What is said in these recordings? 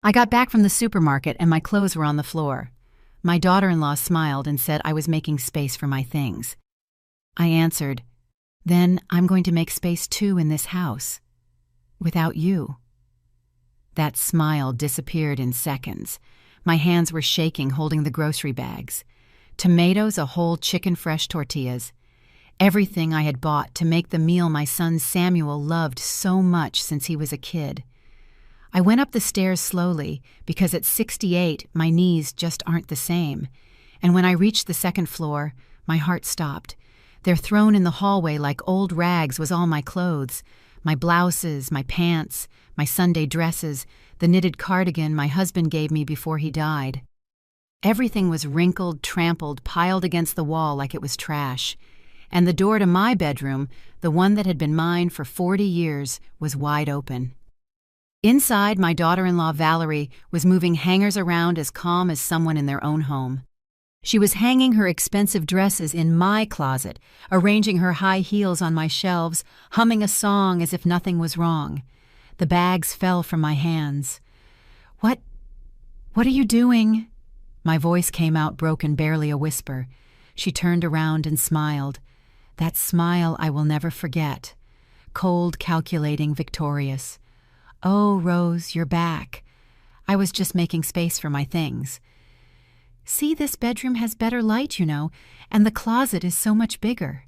I got back from the supermarket and my clothes were on the floor. My daughter-in-law smiled and said I was making space for my things. I answered, "Then I'm going to make space too in this house. Without you." That smile disappeared in seconds. My hands were shaking holding the grocery bags. Tomatoes, a whole chicken, fresh tortillas. Everything I had bought to make the meal my son Samuel loved so much since he was a kid. I went up the stairs slowly because at 68 my knees just aren't the same. And when I reached the second floor, my heart stopped. There thrown in the hallway like old rags was all my clothes. My blouses, my pants, my Sunday dresses, the knitted cardigan my husband gave me before he died. Everything was wrinkled, trampled, piled against the wall like it was trash. And the door to my bedroom, the one that had been mine for 40 years, was wide open. Inside, my daughter-in-law Valerie was moving hangers around as calm as someone in their own home. She was hanging her expensive dresses in my closet, arranging her high heels on my shelves, humming a song as if nothing was wrong. The bags fell from my hands. What are you doing?" My voice came out broken, barely a whisper. She turned around and smiled. That smile I will never forget. Cold, calculating, victorious. "Oh, Rose, you're back. I was just making space for my things. See, this bedroom has better light, you know, and the closet is so much bigger.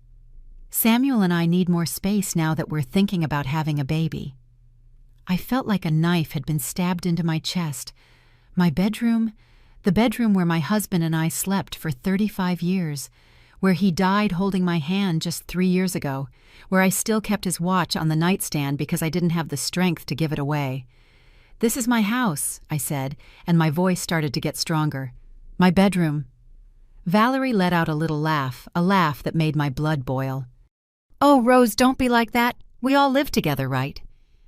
Samuel and I need more space now that we're thinking about having a baby." I felt like a knife had been stabbed into my chest. My bedroom, the bedroom where my husband and I slept for 35 years, where he died holding my hand just 3 years ago, where I still kept his watch on the nightstand because I didn't have the strength to give it away. "This is my house," I said, and my voice started to get stronger. "My bedroom." Valerie let out a little laugh, a laugh that made my blood boil. "Oh, Rose, don't be like that. We all live together, right?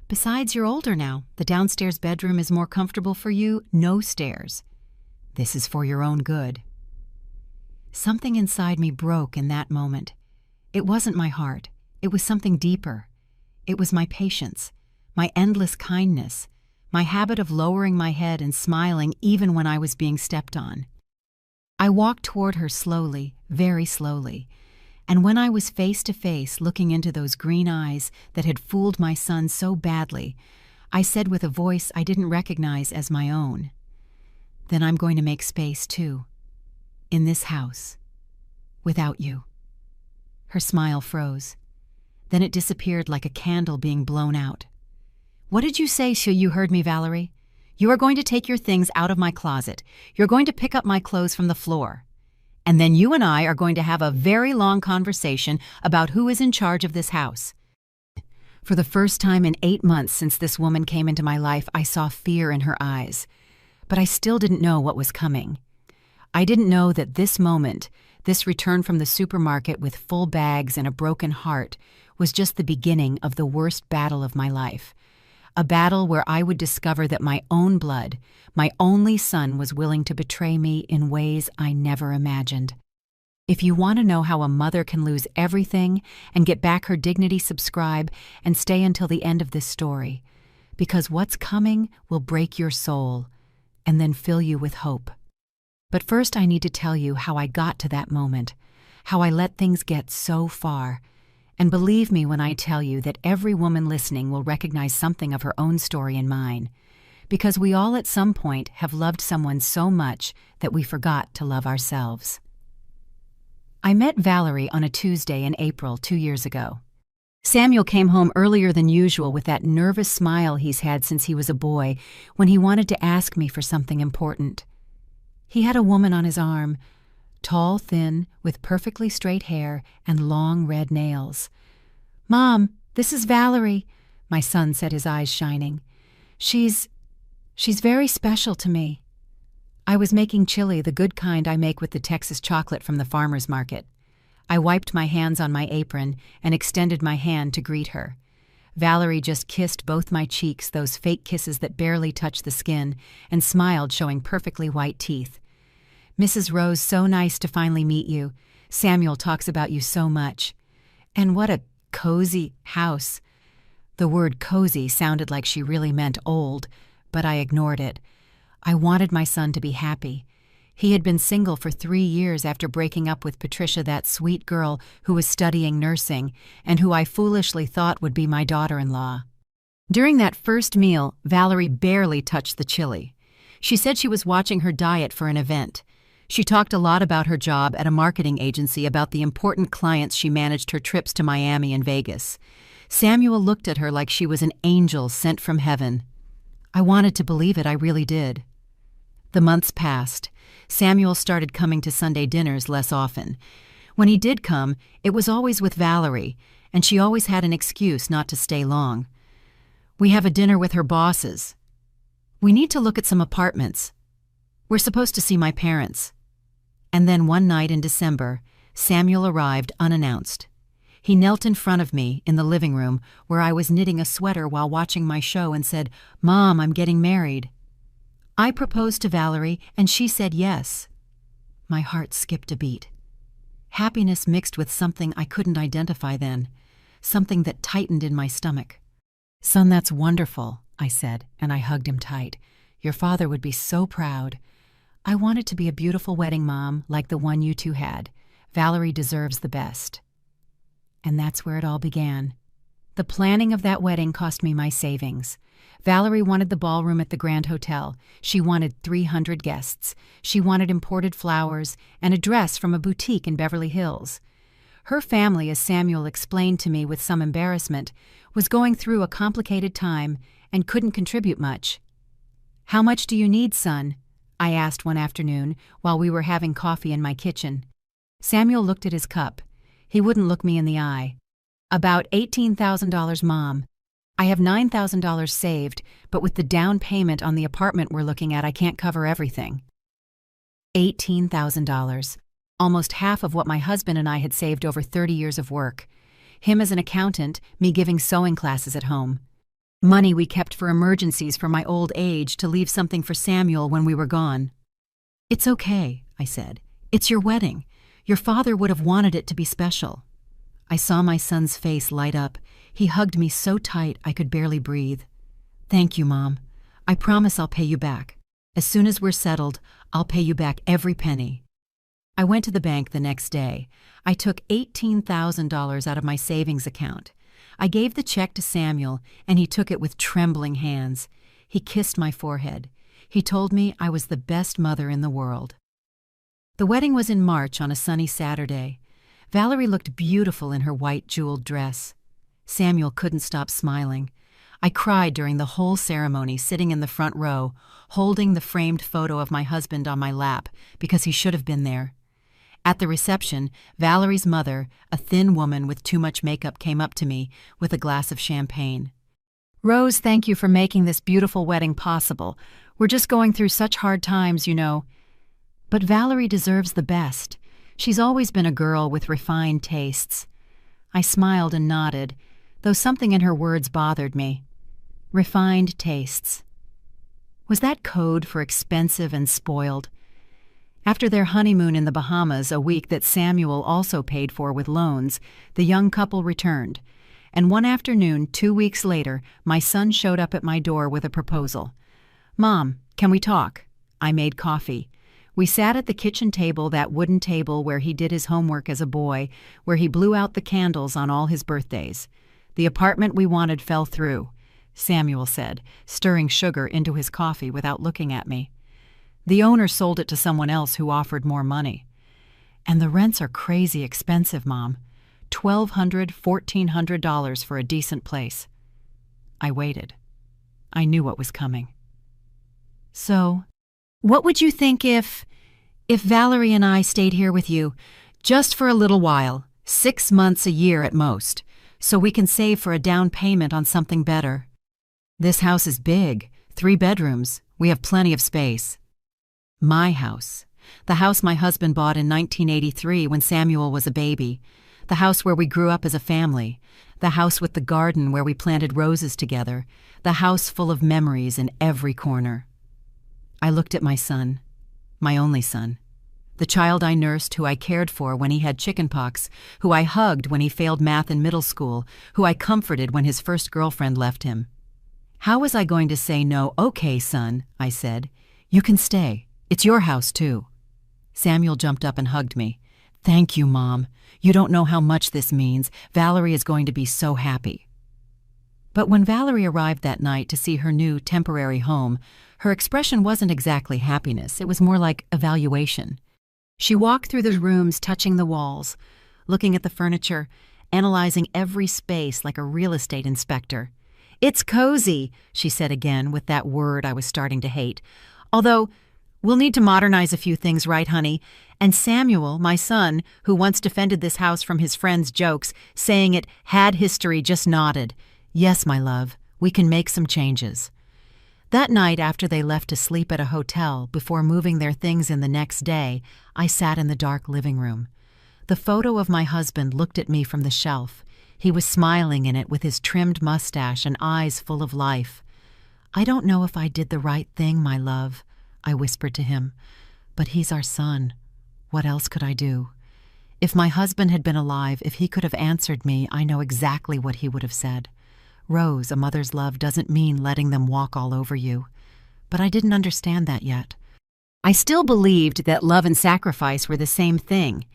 Besides, you're older now. The downstairs bedroom is more comfortable for you. No stairs. This is for your own good." Something inside me broke in that moment. It wasn't my heart. It was something deeper. It was my patience, my endless kindness, my habit of lowering my head and smiling even when I was being stepped on. I walked toward her slowly, very slowly, and when I was face to face looking into those green eyes that had fooled my son so badly, I said with a voice I didn't recognize as my own, "Then I'm going to make space too. In this house. Without you." Her smile froze. Then it disappeared like a candle being blown out. "What did you say till you heard me, Valerie? You are going to take your things out of my closet. You're going to pick up my clothes from the floor. And then you and I are going to have a very long conversation about who is in charge of this house." For the first time in 8 months since this woman came into my life, I saw fear in her eyes. But I still didn't know what was coming. I didn't know that this moment, this return from the supermarket with full bags and a broken heart, was just the beginning of the worst battle of my life. A battle where I would discover that my own blood, my only son, was willing to betray me in ways I never imagined. If you want to know how a mother can lose everything and get back her dignity, subscribe and stay until the end of this story, because what's coming will break your soul and then fill you with hope. But first I need to tell you how I got to that moment, how I let things get so far. And believe me when I tell you that every woman listening will recognize something of her own story in mine, because we all at some point have loved someone so much that we forgot to love ourselves. I met Valerie on a Tuesday in April 2 years ago. Samuel came home earlier than usual with that nervous smile he's had since he was a boy when he wanted to ask me for something important. He had a woman on his arm, tall, thin, with perfectly straight hair and long red nails. "Mom, this is Valerie," my son said, his eyes shining. She's very special to me." I was making chili, the good kind I make with the Texas chocolate from the farmer's market. I wiped my hands on my apron and extended my hand to greet her. Valerie just kissed both my cheeks, those fake kisses that barely touch the skin, and smiled, showing perfectly white teeth. "Mrs. Rose, so nice to finally meet you. Samuel talks about you so much. And what a cozy house." The word cozy sounded like she really meant old, but I ignored it. I wanted my son to be happy. He had been single for 3 years after breaking up with Patricia, that sweet girl who was studying nursing and who I foolishly thought would be my daughter-in-law. During that first meal, Valerie barely touched the chili. She said she was watching her diet for an event. She talked a lot about her job at a marketing agency, about the important clients she managed, her trips to Miami and Vegas. Samuel looked at her like she was an angel sent from heaven. I wanted to believe it, I really did. The months passed. Samuel started coming to Sunday dinners less often. When he did come, it was always with Valerie, and she always had an excuse not to stay long. We have a dinner with her bosses. We need to look at some apartments. We're supposed to see my parents. And then one night in December, Samuel arrived unannounced. He knelt in front of me in the living room where I was knitting a sweater while watching my show and said, "Mom, I'm getting married." I proposed to Valerie and she said yes. My heart skipped a beat. Happiness mixed with something I couldn't identify then, something that tightened in my stomach. "Son, that's wonderful," I said, and I hugged him tight. "Your father would be so proud. I want it to be a beautiful wedding, Mom, like the one you two had. Valerie deserves the best." And that's where it all began. The planning of that wedding cost me my savings. Valerie wanted the ballroom at the Grand Hotel. She wanted 300 guests. She wanted imported flowers and a dress from a boutique in Beverly Hills. Her family, as Samuel explained to me with some embarrassment, was going through a complicated time and couldn't contribute much. "How much do you need, son?" I asked one afternoon while we were having coffee in my kitchen. Samuel looked at his cup. He wouldn't look me in the eye. "About $18,000, Mom. I have $9,000 saved, but with the down payment on the apartment we're looking at, I can't cover everything." $18,000. Almost half of what my husband and I had saved over 30 years of work. Him as an accountant, me giving sewing classes at home. Money we kept for emergencies for my old age to leave something for Samuel when we were gone. "It's okay," I said. "It's your wedding. Your father would have wanted it to be special." I saw my son's face light up. He hugged me so tight I could barely breathe. "Thank you, Mom. I promise I'll pay you back. As soon as we're settled, I'll pay you back every penny." I went to the bank the next day. I took $18,000 out of my savings account. I gave the check to Samuel, and he took it with trembling hands. He kissed my forehead. He told me I was the best mother in the world. The wedding was in March on a sunny Saturday. Valerie looked beautiful in her white jeweled dress. Samuel couldn't stop smiling. I cried during the whole ceremony, sitting in the front row, holding the framed photo of my husband on my lap because he should have been there. At the reception, Valerie's mother, a thin woman with too much makeup, came up to me with a glass of champagne. "Rose, thank you for making this beautiful wedding possible. We're just going through such hard times, you know. But Valerie deserves the best. She's always been a girl with refined tastes." I smiled and nodded, though something in her words bothered me. Refined tastes. Was that code for expensive and spoiled? After their honeymoon in the Bahamas, a week that Samuel also paid for with loans, the young couple returned. And one afternoon, 2 weeks later, my son showed up at my door with a proposal. "Mom, can we talk?" I made coffee. We sat at the kitchen table, that wooden table where he did his homework as a boy, where he blew out the candles on all his birthdays. "The apartment we wanted fell through," Samuel said, stirring sugar into his coffee without looking at me. "The owner sold it to someone else who offered more money. And the rents are crazy expensive, Mom. $1,200, $1,400 for a decent place." I waited. I knew what was coming. "So, what would you think if Valerie and I stayed here with you, just for a little while, 6 months a year at most, so we can save for a down payment on something better? This house is big, 3 bedrooms. We have plenty of space." My house. The house my husband bought in 1983 when Samuel was a baby. The house where we grew up as a family. The house with the garden where we planted roses together. The house full of memories in every corner. I looked at my son, my only son. The child I nursed, who I cared for when he had chickenpox, who I hugged when he failed math in middle school, who I comforted when his first girlfriend left him. How was I going to say no? "Okay, son," I said. You can stay. It's your house, too. Samuel jumped up and hugged me. Thank you, Mom. You don't know how much this means. Valerie is going to be so happy. But when Valerie arrived that night to see her new temporary home, her expression wasn't exactly happiness. It was more like evaluation. She walked through the rooms, touching the walls, looking at the furniture, analyzing every space like a real estate inspector. It's cozy, she said again with that word I was starting to hate. Although, we'll need to modernize a few things, right, honey? And Samuel, my son, who once defended this house from his friends' jokes, saying it had history, just nodded. Yes, my love, we can make some changes. That night, after they left to sleep at a hotel before moving their things in the next day, I sat in the dark living room. The photo of my husband looked at me from the shelf. He was smiling in it with his trimmed mustache and eyes full of life. I don't know if I did the right thing, my love, I whispered to him. But he's our son. What else could I do? If my husband had been alive, if he could have answered me, I know exactly what he would have said. Rose, a mother's love doesn't mean letting them walk all over you. But I didn't understand that yet. I still believed that love and sacrifice were the same thing.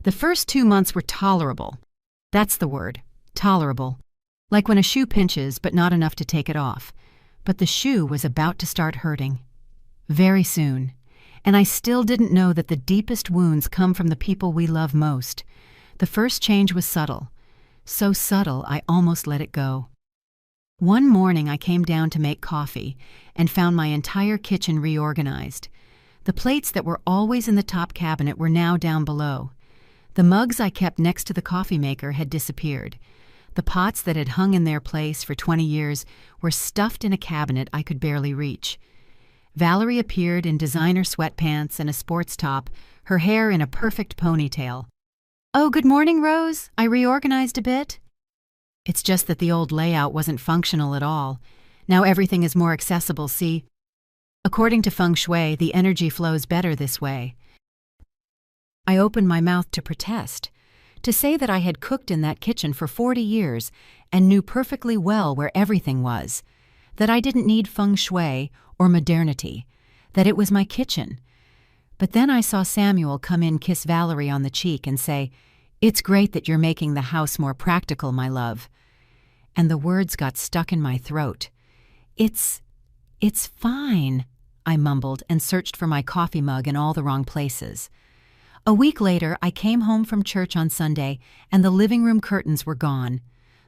The first 2 months were tolerable. That's the word, tolerable. Like when a shoe pinches, but not enough to take it off. But the shoe was about to start hurting. Very soon. And I still didn't know that the deepest wounds come from the people we love most. The first change was subtle. So subtle, I almost let it go. One morning I came down to make coffee and found my entire kitchen reorganized. The plates that were always in the top cabinet were now down below. The mugs I kept next to the coffee maker had disappeared. The pots that had hung in their place for 20 years were stuffed in a cabinet I could barely reach. Valerie appeared in designer sweatpants and a sports top, her hair in a perfect ponytail. "Oh, good morning, Rose. I reorganized a bit." It's just that the old layout wasn't functional at all. Now everything is more accessible, see? According to feng shui, the energy flows better this way. I opened my mouth to protest, to say that I had cooked in that kitchen for 40 years and knew perfectly well where everything was, that I didn't need feng shui or modernity, that it was my kitchen. But then I saw Samuel come in, kiss Valerie on the cheek and say, "It's great that you're making the house more practical, my love." And the words got stuck in my throat. It's fine," I mumbled and searched for my coffee mug in all the wrong places. A week later, I came home from church on Sunday, and the living room curtains were gone.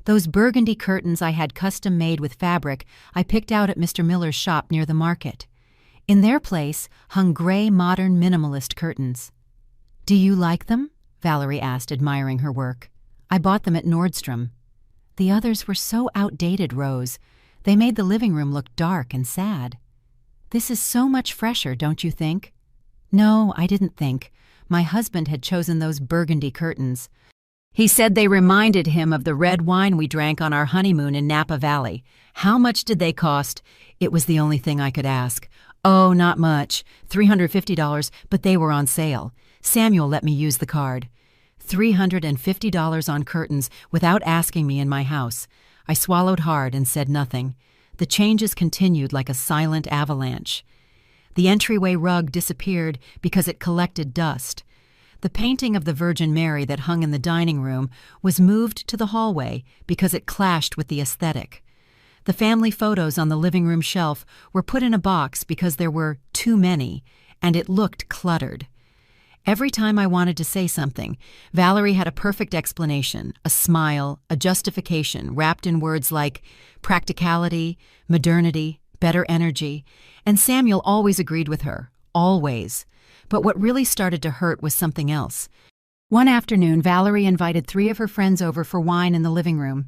Those burgundy curtains I had custom made with fabric I picked out at Mr. Miller's shop near the market. In their place hung gray modern minimalist curtains. "Do you like them?" Valerie asked, admiring her work. "I bought them at Nordstrom." "The others were so outdated, Rose. They made the living room look dark and sad." "This is so much fresher, don't you think?" No, I didn't think. My husband had chosen those burgundy curtains. He said they reminded him of the red wine we drank on our honeymoon in Napa Valley. How much did they cost? It was the only thing I could ask. Oh, not much. $350, but they were on sale. Samuel let me use the card. $350 on curtains without asking me in my house. I swallowed hard and said nothing. The changes continued like a silent avalanche. The entryway rug disappeared because it collected dust. The painting of the Virgin Mary that hung in the dining room was moved to the hallway because it clashed with the aesthetic. The family photos on the living room shelf were put in a box because there were too many, and it looked cluttered. Every time I wanted to say something, Valerie had a perfect explanation, a smile, a justification wrapped in words like practicality, modernity, better energy, and Samuel always agreed with her, always. But what really started to hurt was something else. One afternoon, Valerie invited 3 of her friends over for wine in the living room.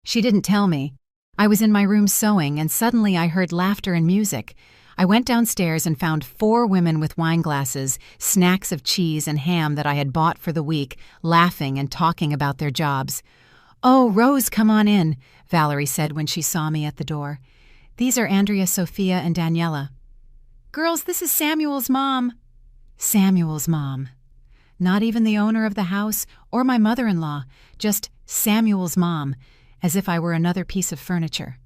She didn't tell me. I was in my room sewing, and suddenly I heard laughter and music. I went downstairs and found 4 women with wine glasses, snacks of cheese and ham that I had bought for the week, laughing and talking about their jobs. "Oh, Rose, come on in," Valerie said when she saw me at the door. "These are Andrea, Sophia, and Daniela." "Girls, this is Samuel's mom." Samuel's mom. Not even the owner of the house or my mother-in-law, just Samuel's mom, as if I were another piece of furniture.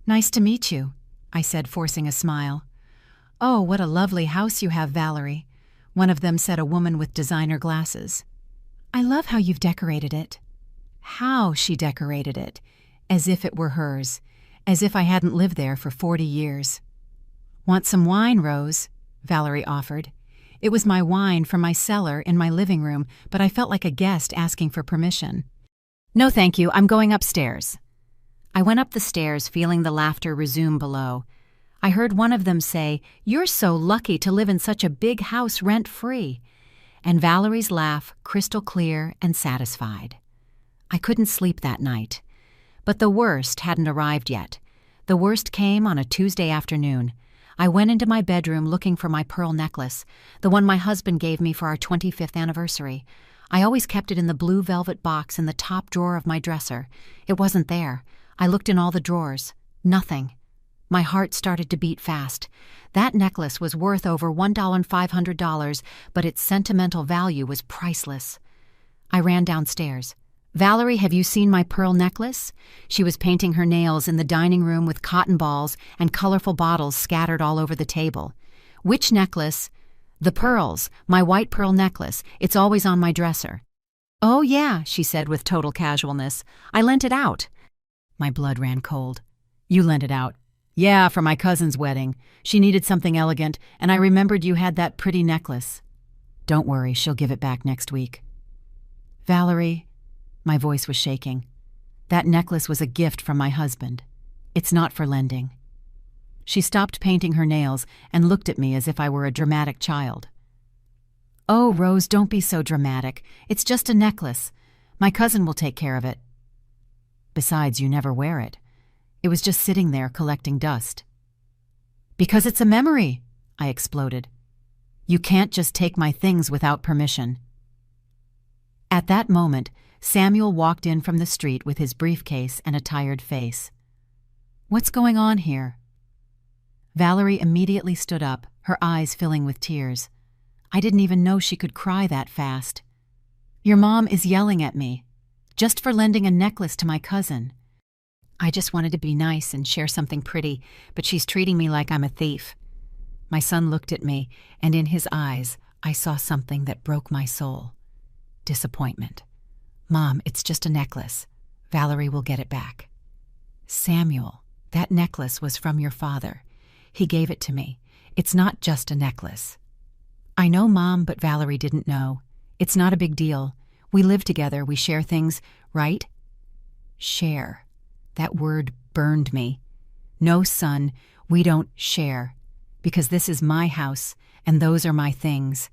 "Nice to meet you," I said, forcing a smile. "Oh, what a lovely house you have, Valerie," one of them said, a woman with designer glasses. "I love how you've decorated it." How she decorated it, as if it were hers, as if I hadn't lived there for 40 years. "Want some wine, Rose?" Valerie offered. It was my wine from my cellar in my living room, but I felt like a guest asking for permission. "No, thank you, I'm going upstairs." I went up the stairs, feeling the laughter resume below. I heard one of them say, "You're so lucky to live in such a big house rent-free," and Valerie's laugh crystal clear and satisfied. I couldn't sleep that night. But the worst hadn't arrived yet. The worst came on a Tuesday afternoon. I went into my bedroom looking for my pearl necklace, the one my husband gave me for our 25th anniversary. I always kept it in the blue velvet box in the top drawer of my dresser. It wasn't there. I looked in all the drawers. Nothing. My heart started to beat fast. That necklace was worth over $1,500, but its sentimental value was priceless. I ran downstairs. "Valerie, have you seen my pearl necklace?" She was painting her nails in the dining room with cotton balls and colorful bottles scattered all over the table. "Which necklace?" "The pearls, my white pearl necklace. It's always on my dresser." "Oh, yeah," she said with total casualness. "I lent it out." My blood ran cold. "You lent it out?" "Yeah, for my cousin's wedding. She needed something elegant, and I remembered you had that pretty necklace." "Don't worry, she'll give it back next week." "Valerie," my voice was shaking, "that necklace was a gift from my husband. It's not for lending." She stopped painting her nails and looked at me as if I were a dramatic child. "Oh, Rose, don't be so dramatic. It's just a necklace. My cousin will take care of it. Besides, you never wear it. It was just sitting there collecting dust." "Because it's a memory," I exploded. "You can't just take my things without permission." At that moment, Samuel walked in from the street with his briefcase and a tired face. "What's going on here?" Valerie immediately stood up, her eyes filling with tears. I didn't even know she could cry that fast. "Your mom is yelling at me, just for lending a necklace to my cousin. I just wanted to be nice and share something pretty, but she's treating me like I'm a thief." My son looked at me, and in his eyes, I saw something that broke my soul. Disappointment. "Mom, it's just a necklace. Valerie will get it back." "Samuel, that necklace was from your father. He gave it to me. It's not just a necklace." "I know, Mom, but Valerie didn't know. It's not a big deal. We live together, we share things, right?" Share. That word burned me. "No, son, we don't share, because this is my house, and those are my things."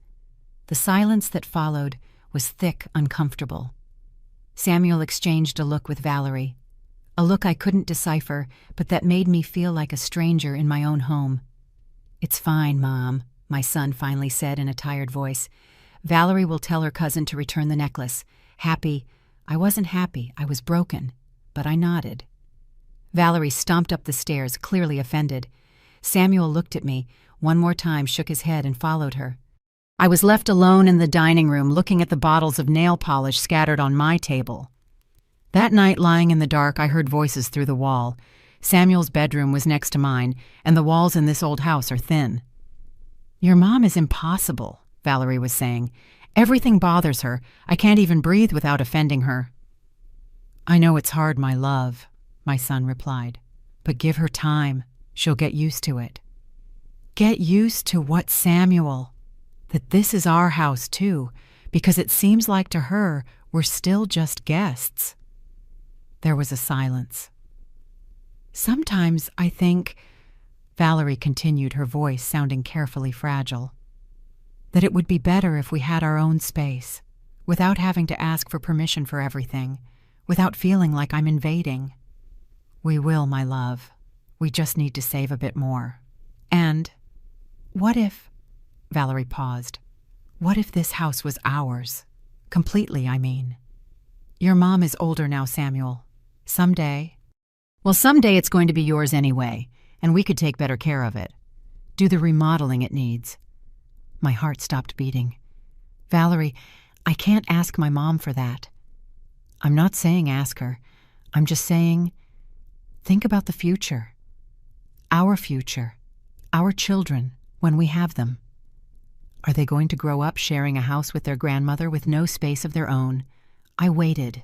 The silence that followed was thick, uncomfortable. Samuel exchanged a look with Valerie, a look I couldn't decipher, but that made me feel like a stranger in my own home. "It's fine, Mom," my son finally said in a tired voice. "Valerie will tell her cousin to return the necklace. Happy. I wasn't happy, I was broken, but I nodded." Valerie stomped up the stairs, clearly offended. Samuel looked at me, one more time shook his head and followed her. I was left alone in the dining room looking at the bottles of nail polish scattered on my table. That night, lying in the dark, I heard voices through the wall. Samuel's bedroom was next to mine, and the walls in this old house are thin. "Your mom is impossible," Valerie was saying. "Everything bothers her. I can't even breathe without offending her." "I know it's hard, my love," my son replied. "But give her time. She'll get used to it." "Get used to what, Samuel?" "That this is our house, too, because it seems like to her we're still just guests." There was a silence. "Sometimes I think," Valerie continued, her voice sounding carefully fragile, "that it would be better if we had our own space, without having to ask for permission for everything, without feeling like I'm invading." "We will, my love. We just need to save a bit more. And what if," Valerie paused, "what if this house was ours? Completely, I mean. Your mom is older now, Samuel. Someday—" "Well, someday it's going to be yours anyway, and we could take better care of it. Do the remodeling it needs." My heart stopped beating. "Valerie, I can't ask my mom for that." "I'm not saying ask her. I'm just saying, think about the future. Our children, when we have them? Are they going to grow up sharing a house with their grandmother with no space of their own? I waited.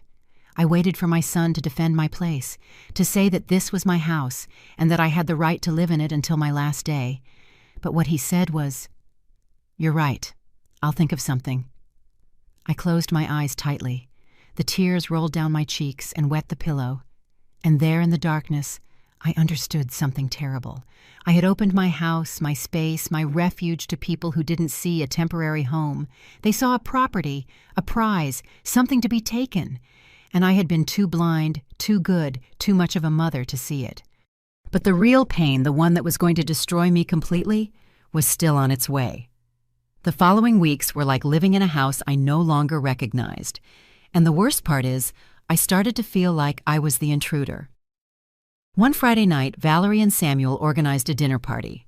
I waited for my son to defend my place, to say that this was my house and that I had the right to live in it until my last day. But what he said was, "You're right. I'll think of something." I closed my eyes tightly. The tears rolled down my cheeks and wet the pillow. And there in the darkness, I understood something terrible. I had opened my house, my space, my refuge to people who didn't see a temporary home. They saw a property, a prize, something to be taken. And I had been too blind, too good, too much of a mother to see it. But the real pain, the one that was going to destroy me completely, was still on its way. The following weeks were like living in a house I no longer recognized. And the worst part is, I started to feel like I was the intruder. One Friday night, Valerie and Samuel organized a dinner party.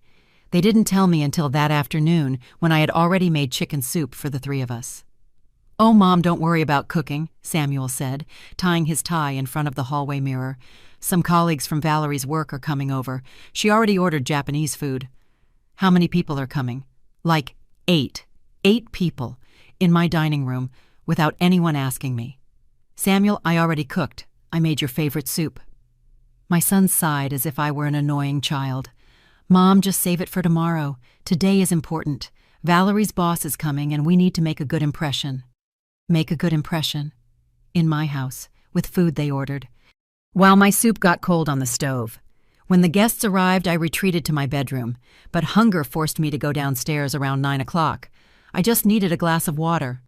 They didn't tell me until that afternoon, when I had already made chicken soup for the three of us. "Oh, Mom, don't worry about cooking," Samuel said, tying his tie in front of the hallway mirror. "Some colleagues from Valerie's work are coming over. She already ordered Japanese food." "How many people are coming?" "Like 8. 8 people, in my dining room, without anyone asking me." "Samuel, I already cooked. I made your favorite soup." My son sighed as if I were an annoying child. "Mom, just save it for tomorrow. Today is important. Valerie's boss is coming and we need to make a good impression." Make a good impression? In my house, with food they ordered. While my soup got cold on the stove. When the guests arrived, I retreated to my bedroom, but hunger forced me to go downstairs around 9 o'clock. I just needed a glass of water.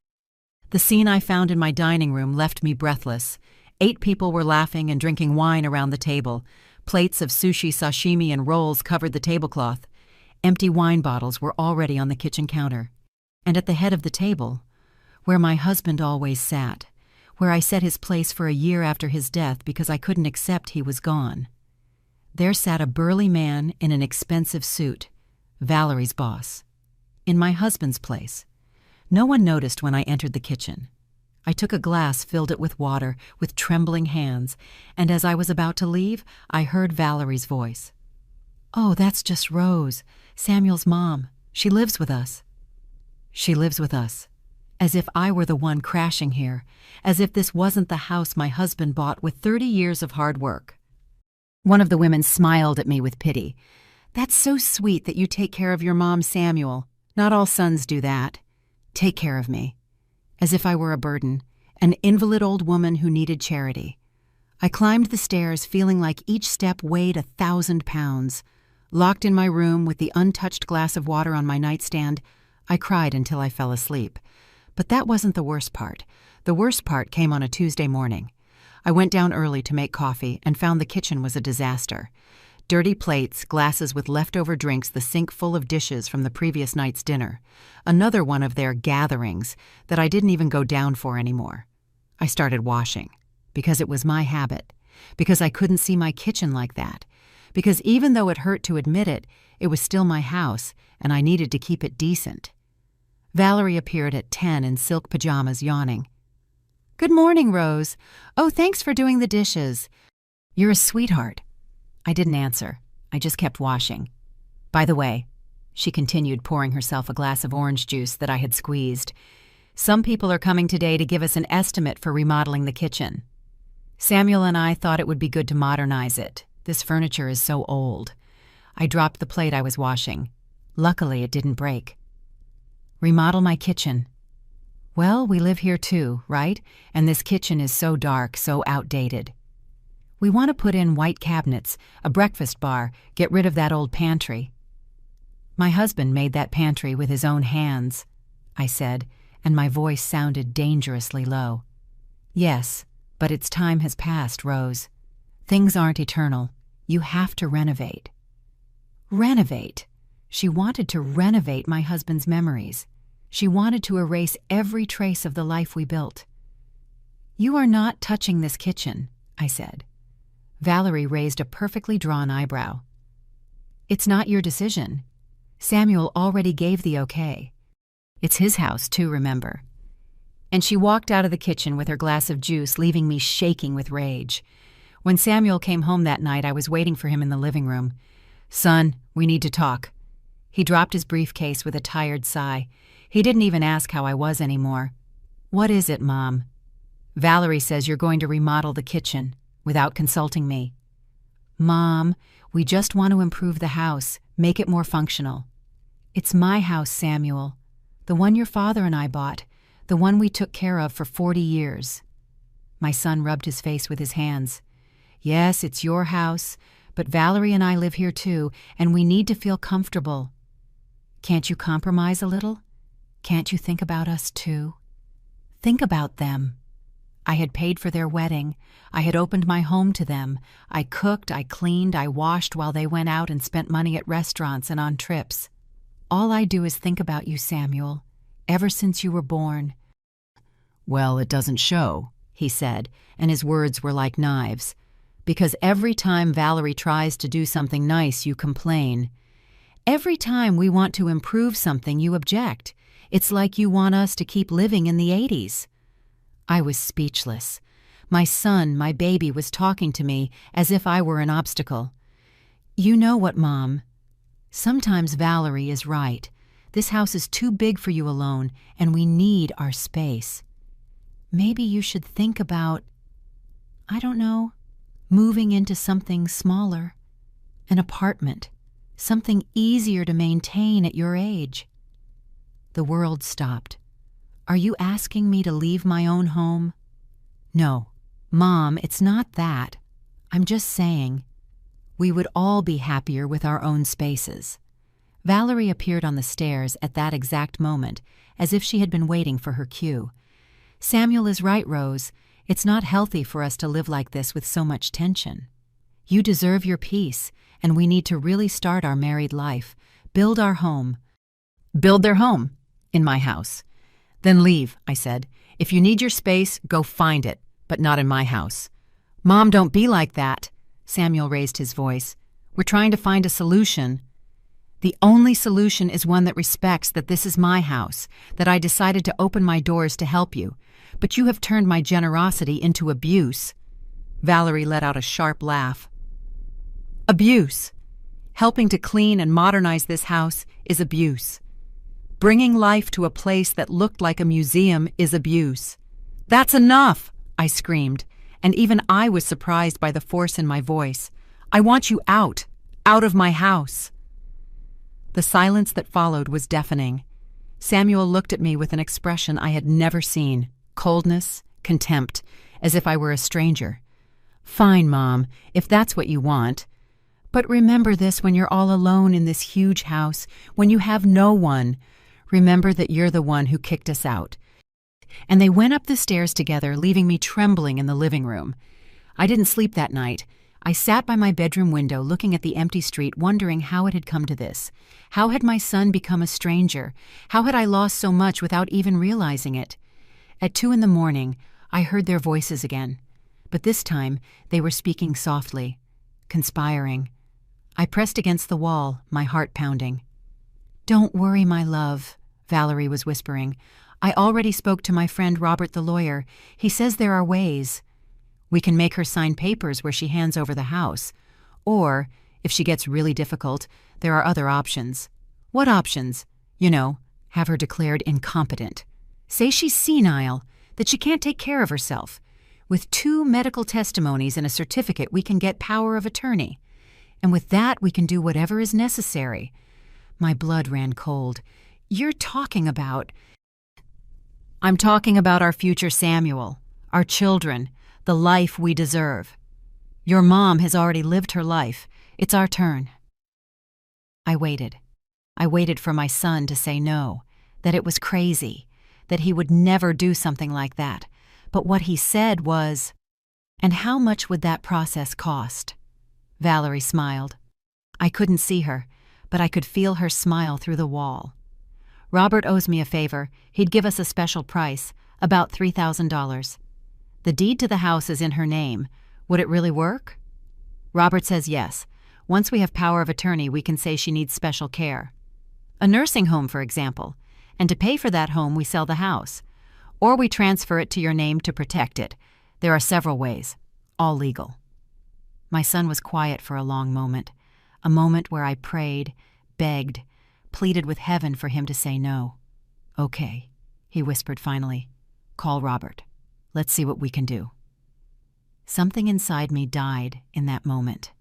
The scene I found in my dining room left me breathless. 8 people were laughing and drinking wine around the table. Plates of sushi, sashimi, and rolls covered the tablecloth. Empty wine bottles were already on the kitchen counter. And at the head of the table, where my husband always sat, where I set his place for a year after his death because I couldn't accept he was gone, there sat a burly man in an expensive suit, Valerie's boss, in my husband's place. No one noticed when I entered the kitchen. I took a glass, filled it with water, with trembling hands, and as I was about to leave, I heard Valerie's voice. "Oh, that's just Rose, Samuel's mom. She lives with us." She lives with us. As if I were the one crashing here, as if this wasn't the house my husband bought with 30 years of hard work. One of the women smiled at me with pity. "That's so sweet that you take care of your mom, Samuel. Not all sons do that. Take care of me." As if I were a burden, an invalid old woman who needed charity. I climbed the stairs feeling like each step weighed 1,000 pounds. Locked in my room with the untouched glass of water on my nightstand, I cried until I fell asleep. But that wasn't the worst part. The worst part came on a Tuesday morning. I went down early to make coffee and found the kitchen was a disaster. Dirty plates, glasses with leftover drinks, the sink full of dishes from the previous night's dinner. Another one of their gatherings that I didn't even go down for anymore. I started washing, because it was my habit, because I couldn't see my kitchen like that, because even though it hurt to admit it, it was still my house, and I needed to keep it decent. Valerie appeared at 10 in silk pajamas, yawning. "Good morning, Rose. Oh, thanks for doing the dishes. You're a sweetheart." I didn't answer. I just kept washing. "By the way," she continued, pouring herself a glass of orange juice that I had squeezed, "some people are coming today to give us an estimate for remodeling the kitchen. Samuel and I thought it would be good to modernize it. This furniture is so old." I dropped the plate I was washing. Luckily, it didn't break. "Remodel my kitchen." "Well, we live here too, right? And this kitchen is so dark, so outdated. We want to put in white cabinets, a breakfast bar, get rid of that old pantry." "My husband made that pantry with his own hands," I said, and my voice sounded dangerously low. "Yes, but its time has passed, Rose. Things aren't eternal. You have to renovate." Renovate? She wanted to renovate my husband's memories. She wanted to erase every trace of the life we built. "You are not touching this kitchen," I said. Valerie raised a perfectly drawn eyebrow. "It's not your decision. Samuel already gave the okay. It's his house, too, remember." And she walked out of the kitchen with her glass of juice, leaving me shaking with rage. When Samuel came home that night, I was waiting for him in the living room. "Son, we need to talk." He dropped his briefcase with a tired sigh. He didn't even ask how I was anymore. "What is it, Mom?" "Valerie says you're going to remodel the kitchen, without consulting me." "Mom, we just want to improve the house, make it more functional." "It's my house, Samuel. The one your father and I bought, the one we took care of for 40 years. My son rubbed his face with his hands. "Yes, it's your house, but Valerie and I live here too, and we need to feel comfortable. Can't you compromise a little? Can't you think about us too? Think about them." I had paid for their wedding. I had opened my home to them. I cooked, I cleaned, I washed while they went out and spent money at restaurants and on trips. "All I do is think about you, Samuel, ever since you were born." "Well, it doesn't show," he said, and his words were like knives. "Because every time Valerie tries to do something nice, you complain. Every time we want to improve something, you object. It's like you want us to keep living in the 80s. I was speechless. My son, my baby, was talking to me as if I were an obstacle. "You know what, Mom? Sometimes Valerie is right. This house is too big for you alone, and we need our space. Maybe you should think about, I don't know, moving into something smaller. An apartment. Something easier to maintain at your age." The world stopped. "Are you asking me to leave my own home?" "No, Mom, it's not that. I'm just saying, we would all be happier with our own spaces." Valerie appeared on the stairs at that exact moment, as if she had been waiting for her cue. "Samuel is right, Rose. It's not healthy for us to live like this with so much tension. You deserve your peace, and we need to really start our married life, build our home." "Build their home? In my house. Then leave," I said. "If you need your space, go find it, but not in my house." "Mom, don't be like that." Samuel raised his voice. "We're trying to find a solution." "The only solution is one that respects that this is my house, that I decided to open my doors to help you. But you have turned my generosity into abuse." Valerie let out a sharp laugh. "Abuse. Helping to clean and modernize this house is abuse. Bringing life to a place that looked like a museum is abuse." "That's enough!" I screamed, and even I was surprised by the force in my voice. "I want you out of my house." The silence that followed was deafening. Samuel looked at me with an expression I had never seen, coldness, contempt, as if I were a stranger. "Fine, Mom, if that's what you want. But remember this when you're all alone in this huge house, when you have no one. Remember that you're the one who kicked us out." And they went up the stairs together, leaving me trembling in the living room. I didn't sleep that night. I sat by my bedroom window looking at the empty street, wondering how it had come to this. How had my son become a stranger? How had I lost so much without even realizing it? At 2 a.m, I heard their voices again. But this time, they were speaking softly, conspiring. I pressed against the wall, my heart pounding. "Don't worry, my love," Valerie was whispering. "I already spoke to my friend Robert the lawyer. He says there are ways. We can make her sign papers where she hands over the house. Or, if she gets really difficult, there are other options." "What options?" "You know, have her declared incompetent. Say she's senile, that she can't take care of herself. With 2 medical testimonies and a certificate, we can get power of attorney. And with that, we can do whatever is necessary." My blood ran cold. "You're talking about—" "I'm talking about our future Samuel, our children, the life we deserve. Your mom has already lived her life. It's our turn." I waited. I waited for my son to say no, that it was crazy, that he would never do something like that. But what he said was, "And how much would that process cost?" Valerie smiled. I couldn't see her, but I could feel her smile through the wall. "Robert owes me a favor. He'd give us a special price, about $3,000. The deed to the house is in her name. Would it really work?" Robert says yes. Once we have power of attorney, we can say she needs special care. A nursing home, for example. And to pay for that home, we sell the house. Or we transfer it to your name to protect it. There are several ways, all legal. My son was quiet for a long moment, a moment where I prayed, begged, pleaded with heaven for him to say no. "Okay," he whispered finally. "Call Robert. Let's see what we can do." Something inside me died in that moment.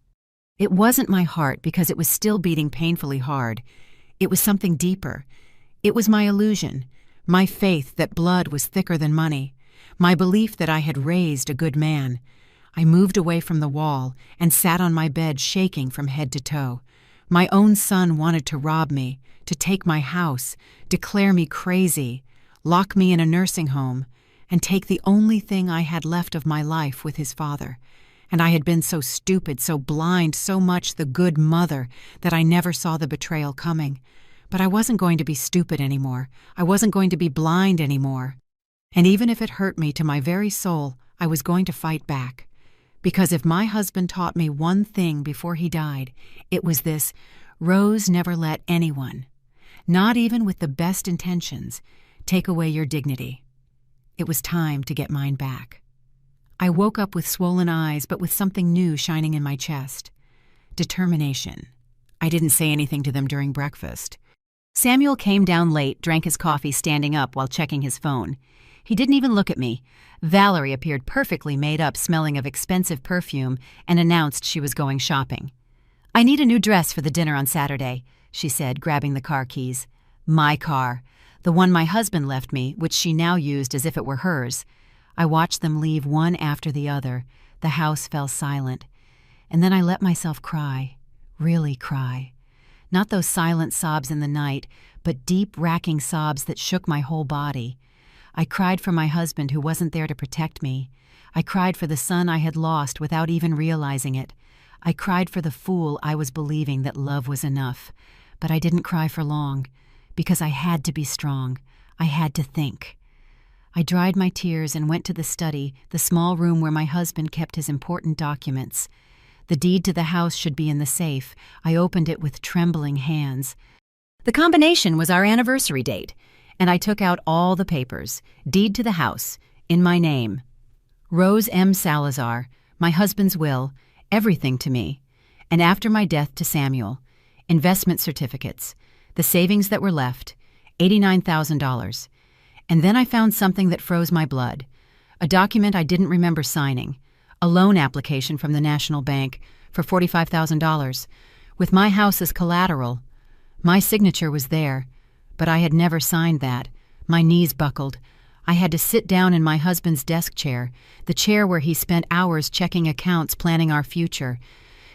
It wasn't my heart because it was still beating painfully hard. It was something deeper. It was my illusion, my faith that blood was thicker than money, my belief that I had raised a good man. I moved away from the wall and sat on my bed shaking from head to toe. My own son wanted to rob me, to take my house, declare me crazy, lock me in a nursing home, and take the only thing I had left of my life with his father. And I had been so stupid, so blind, so much the good mother that I never saw the betrayal coming. But I wasn't going to be stupid anymore. I wasn't going to be blind anymore. And even if it hurt me to my very soul, I was going to fight back. Because if my husband taught me one thing before he died, it was this: Rose, never let anyone, not even with the best intentions, take away your dignity. It was time to get mine back. I woke up with swollen eyes, but with something new shining in my chest. Determination. I didn't say anything to them during breakfast. Samuel came down late, drank his coffee standing up while checking his phone. He didn't even look at me. Valerie appeared perfectly made up, smelling of expensive perfume, and announced she was going shopping. "I need a new dress for the dinner on Saturday," she said, grabbing the car keys. My car, the one my husband left me, which she now used as if it were hers. I watched them leave one after the other. The house fell silent. And then I let myself cry, really cry. Not those silent sobs in the night, but deep, racking sobs that shook my whole body. I cried for my husband who wasn't there to protect me. I cried for the son I had lost without even realizing it. I cried for the fool I was believing that love was enough. But I didn't cry for long, because I had to be strong. I had to think. I dried my tears and went to the study, the small room where my husband kept his important documents. The deed to the house should be in the safe. I opened it with trembling hands. The combination was our anniversary date, and I took out all the papers. Deed to the house, in my name. Rose M. Salazar, my husband's will, everything to me. And after my death to Samuel, investment certificates, the savings that were left, $89,000. And then I found something that froze my blood, a document I didn't remember signing, a loan application from the National Bank for $45,000, with my house as collateral. My signature was there, but I had never signed that. My knees buckled. I had to sit down in my husband's desk chair, the chair where he spent hours checking accounts, planning our future.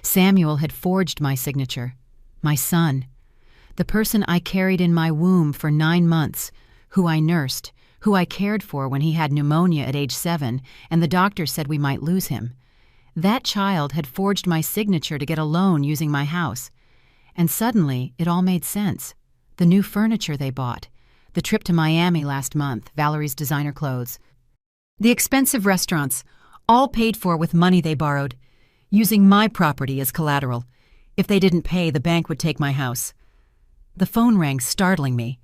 Samuel had forged my signature. My son. The person I carried in my womb for 9 months, who I nursed, who I cared for when he had pneumonia at age 7, and the doctor said we might lose him. That child had forged my signature to get a loan using my house. And suddenly, it all made sense. The new furniture they bought, the trip to Miami last month, Valerie's designer clothes, the expensive restaurants, all paid for with money they borrowed, using my property as collateral. If they didn't pay, the bank would take my house. The phone rang, startling me.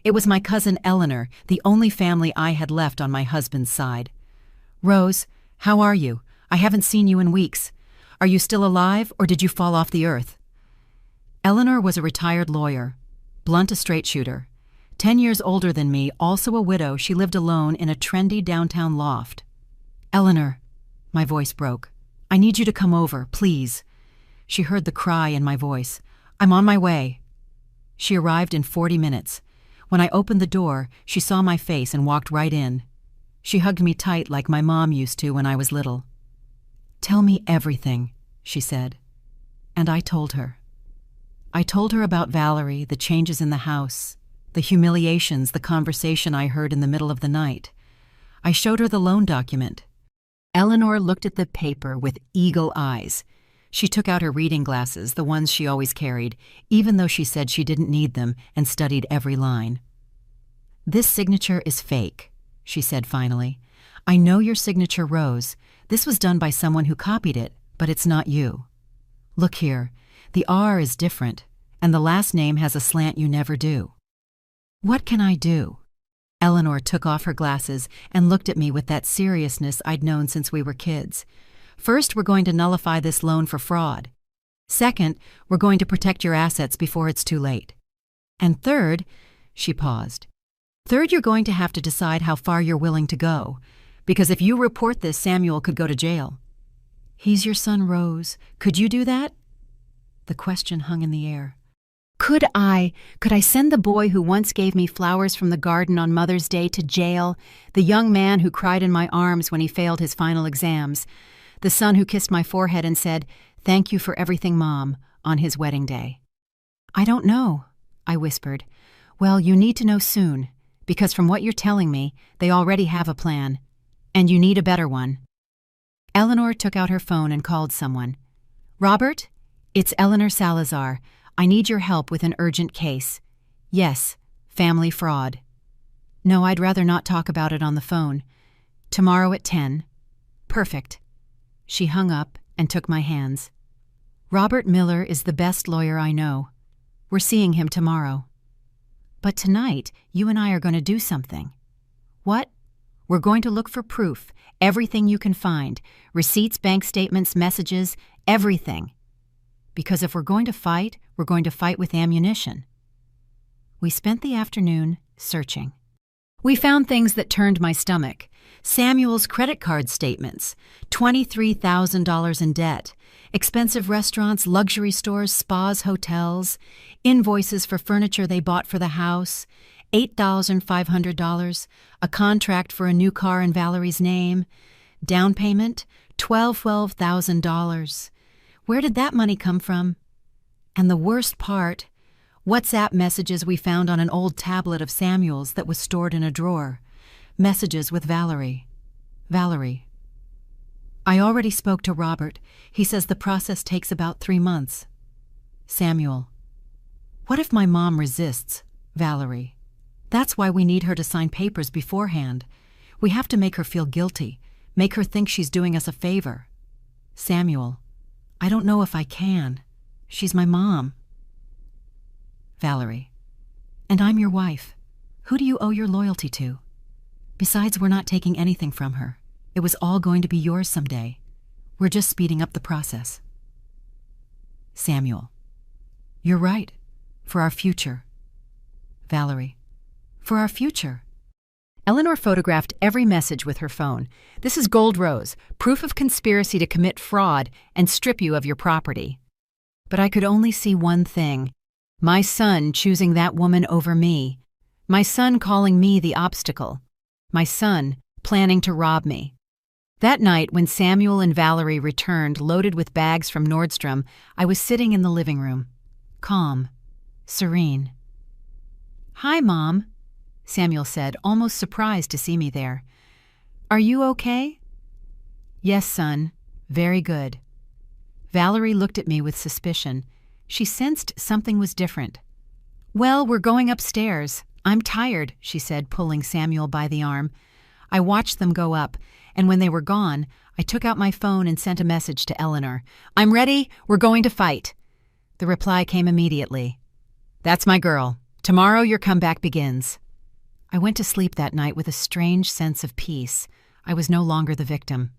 It was my cousin Eleanor, the only family I had left on my husband's side. "Rose, how are you? I haven't seen you in weeks. Are you still alive, or did you fall off the earth?" Eleanor was a retired lawyer, Blunt a straight shooter. 10 years older than me, also a widow, she lived alone in a trendy downtown loft. "Eleanor," my voice broke. "I need you to come over, please." She heard the cry in my voice. "I'm on my way." She arrived in 40 minutes. When I opened the door, she saw my face and walked right in. She hugged me tight like my mom used to when I was little. "Tell me everything," she said. And I told her. I told her about Valerie, the changes in the house, the humiliations, the conversation I heard in the middle of the night. I showed her the loan document. Eleanor looked at the paper with eagle eyes. She took out her reading glasses, the ones she always carried, even though she said she didn't need them, and studied every line. "This signature is fake," she said finally. "I know your signature, Rose. This was done by someone who copied it, but it's not you. Look here, the R is different, and the last name has a slant you never do. What can I do?" Eleanor took off her glasses and looked at me with that seriousness I'd known since we were kids. "First, we're going to nullify this loan for fraud. Second, we're going to protect your assets before it's too late." And third, she paused. Third, you're going to have to decide how far you're willing to go, because if you report this, Samuel could go to jail. He's your son, Rose. Could you do that? The question hung in the air. Could I send the boy who once gave me flowers from the garden on Mother's Day to jail, the young man who cried in my arms when he failed his final exams, the son who kissed my forehead and said, "Thank you for everything, Mom," on his wedding day? I don't know, I whispered. Well, you need to know soon, because from what you're telling me, they already have a plan, and you need a better one. Eleanor took out her phone and called someone. Robert, it's Eleanor Salazar. I need your help with an urgent case. Yes, family fraud. No, I'd rather not talk about it on the phone. Tomorrow at 10. Perfect. She hung up and took my hands. Robert Miller is the best lawyer I know. We're seeing him tomorrow. But tonight, you and I are going to do something. What? We're going to look for proof, everything you can find, receipts, bank statements, messages, everything. Because if we're going to fight with ammunition. We spent the afternoon searching. We found things that turned my stomach. Samuel's credit card statements, $23,000 in debt, expensive restaurants, luxury stores, spas, hotels, invoices for furniture they bought for the house, $8,500, a contract for a new car in Valerie's name, down payment, $12,000. Where did that money come from? And the worst part, WhatsApp messages we found on an old tablet of Samuel's that was stored in a drawer. Messages with Valerie. Valerie. I already spoke to Robert. He says the process takes about 3 months. Samuel. What if my mom resists? Valerie. That's why we need her to sign papers beforehand. We have to make her feel guilty, make her think she's doing us a favor. Samuel. I don't know if I can. She's my mom. Valerie. And I'm your wife. Who do you owe your loyalty to? Besides, we're not taking anything from her. It was all going to be yours someday. We're just speeding up the process. Samuel. You're right. For our future. Valerie. For our future. Eleanor photographed every message with her phone. This is Gold Rose, proof of conspiracy to commit fraud and strip you of your property. But I could only see one thing. My son choosing that woman over me. My son calling me the obstacle. My son planning to rob me. That night, when Samuel and Valerie returned loaded with bags from Nordstrom, I was sitting in the living room. Calm. Serene. Hi, Mom, Samuel said, almost surprised to see me there. Are you okay? Yes, son. Very good. Valerie looked at me with suspicion. She sensed something was different. Well, we're going upstairs. I'm tired, she said, pulling Samuel by the arm. I watched them go up, and when they were gone, I took out my phone and sent a message to Eleanor. I'm ready. We're going to fight. The reply came immediately. That's my girl. Tomorrow your comeback begins. I went to sleep that night with a strange sense of peace. I was no longer the victim.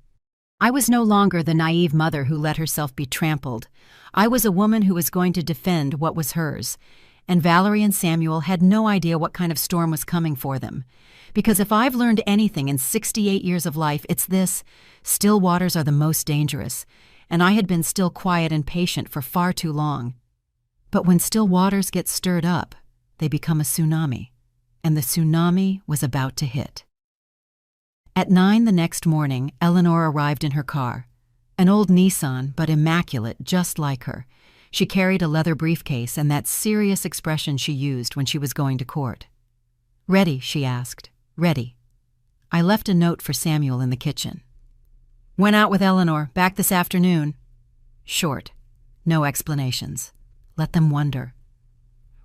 I was no longer the naive mother who let herself be trampled. I was a woman who was going to defend what was hers. And Valerie and Samuel had no idea what kind of storm was coming for them. Because if I've learned anything in 68 years of life, it's this: still waters are the most dangerous. And I had been still quiet and patient for far too long. But when still waters get stirred up, they become a tsunami. And the tsunami was about to hit. At 9 the next morning, Eleanor arrived in her car. An old Nissan, but immaculate, just like her. She carried a leather briefcase and that serious expression she used when she was going to court. Ready, she asked. Ready. I left a note for Samuel in the kitchen. Went out with Eleanor, back this afternoon. Short. No explanations. Let them wonder.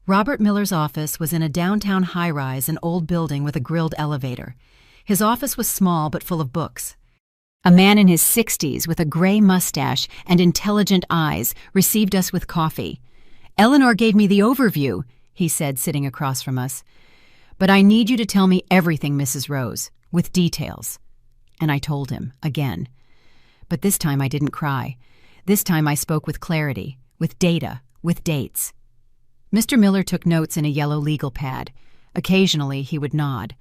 Robert Miller's office was in a downtown high-rise, an old building with a grilled elevator. His office was small but full of books. A man in his 60s with a gray mustache and intelligent eyes received us with coffee. Eleanor gave me the overview, he said, sitting across from us. But I need you to tell me everything, Mrs. Rose, with details. And I told him, again. But this time I didn't cry. This time I spoke with clarity, with data, with dates. Mr. Miller took notes in a yellow legal pad. Occasionally, he would nod.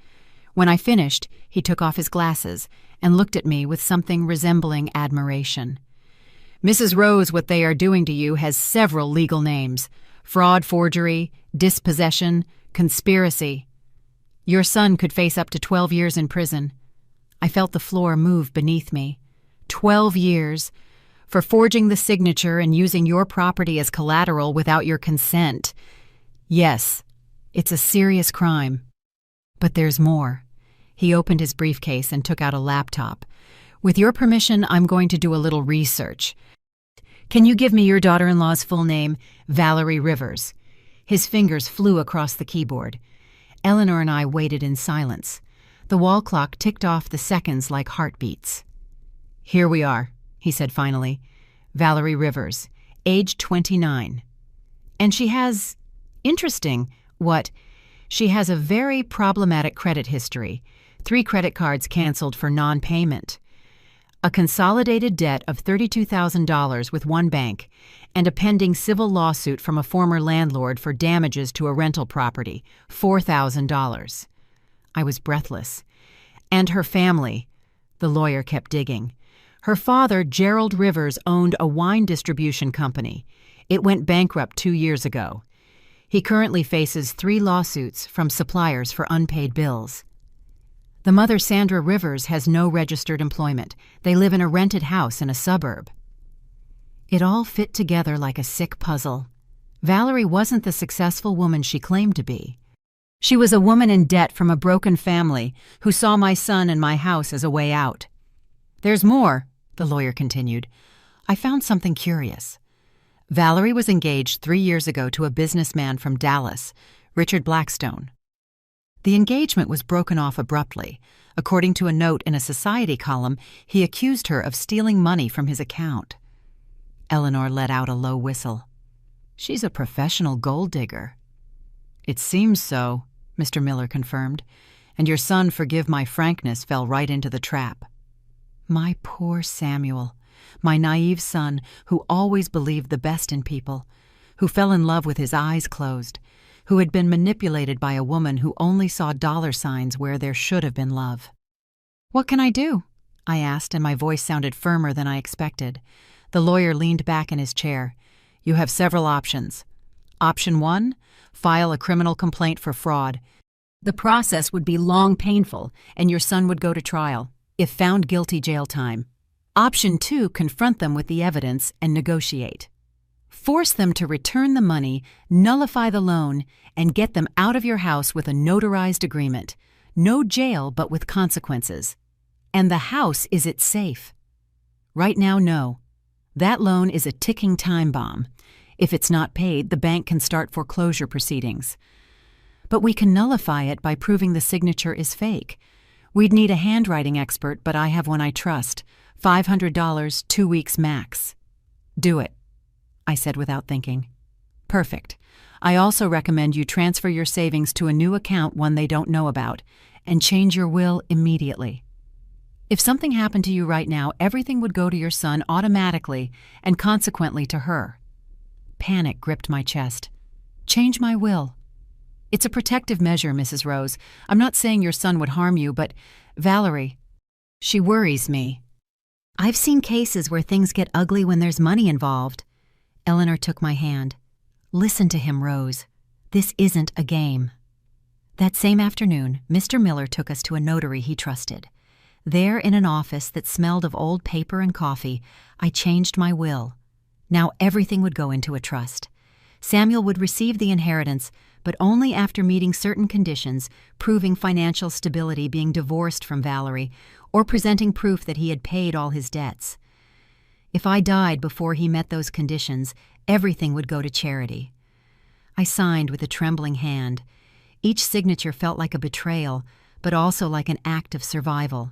When I finished, he took off his glasses and looked at me with something resembling admiration. Mrs. Rose, what they are doing to you has several legal names: fraud, forgery, dispossession, conspiracy. Your son could face up to 12 years in prison. I felt the floor move beneath me. 12 years for forging the signature and using your property as collateral without your consent. Yes, it's a serious crime. But there's more. He opened his briefcase and took out a laptop. With your permission, I'm going to do a little research. Can you give me your daughter-in-law's full name? Valerie Rivers. His fingers flew across the keyboard. Eleanor and I waited in silence. The wall clock ticked off the seconds like heartbeats. Here we are, he said finally. Valerie Rivers, age 29. And she has... interesting. What? She has a very problematic credit history. 3 credit cards canceled for non-payment. A consolidated debt of $32,000 with one bank, and a pending civil lawsuit from a former landlord for damages to a rental property, $4,000. I was breathless. And her family. The lawyer kept digging. Her father, Gerald Rivers, owned a wine distribution company. It went bankrupt 2 years ago. He currently faces 3 lawsuits from suppliers for unpaid bills. The mother, Sandra Rivers, has no registered employment. They live in a rented house in a suburb. It all fit together like a sick puzzle. Valerie wasn't the successful woman she claimed to be. She was a woman in debt from a broken family who saw my son and my house as a way out. There's more, the lawyer continued. I found something curious. Valerie was engaged 3 years ago to a businessman from Dallas, Richard Blackstone. The engagement was broken off abruptly. According to a note in a society column, he accused her of stealing money from his account. Eleanor let out a low whistle. She's a professional gold digger. It seems so, Mr. Miller confirmed, and your son, forgive my frankness, fell right into the trap. My poor Samuel, my naive son who always believed the best in people, who fell in love with his eyes closed, who had been manipulated by a woman who only saw dollar signs where there should have been love. What can I do? I asked, and my voice sounded firmer than I expected. The lawyer leaned back in his chair. You have several options. Option 1, file a criminal complaint for fraud. The process would be long, painful, and your son would go to trial. If found guilty, jail time. Option 2, confront them with the evidence and negotiate. Force them to return the money, nullify the loan, and get them out of your house with a notarized agreement. No jail, but with consequences. And the house is it safe? Right now, no. That loan is a ticking time bomb. If it's not paid, the bank can start foreclosure proceedings. But we can nullify it by proving the signature is fake. We'd need a handwriting expert, but I have one I trust. $500, 2 weeks max. Do it, I said without thinking. Perfect. I also recommend you transfer your savings to a new account, one they don't know about, and change your will immediately. If something happened to you right now, everything would go to your son automatically and consequently to her. Panic gripped my chest. Change my will. It's a protective measure, Mrs. Rose. I'm not saying your son would harm you, but Valerie, she worries me. I've seen cases where things get ugly when there's money involved. Eleanor took my hand. Listen to him, Rose. This isn't a game. That same afternoon, Mr. Miller took us to a notary he trusted. There, in an office that smelled of old paper and coffee, I changed my will. Now everything would go into a trust. Samuel would receive the inheritance, but only after meeting certain conditions, proving financial stability, being divorced from Valerie, or presenting proof that he had paid all his debts. If I died before he met those conditions, everything would go to charity. I signed with a trembling hand. Each signature felt like a betrayal, but also like an act of survival.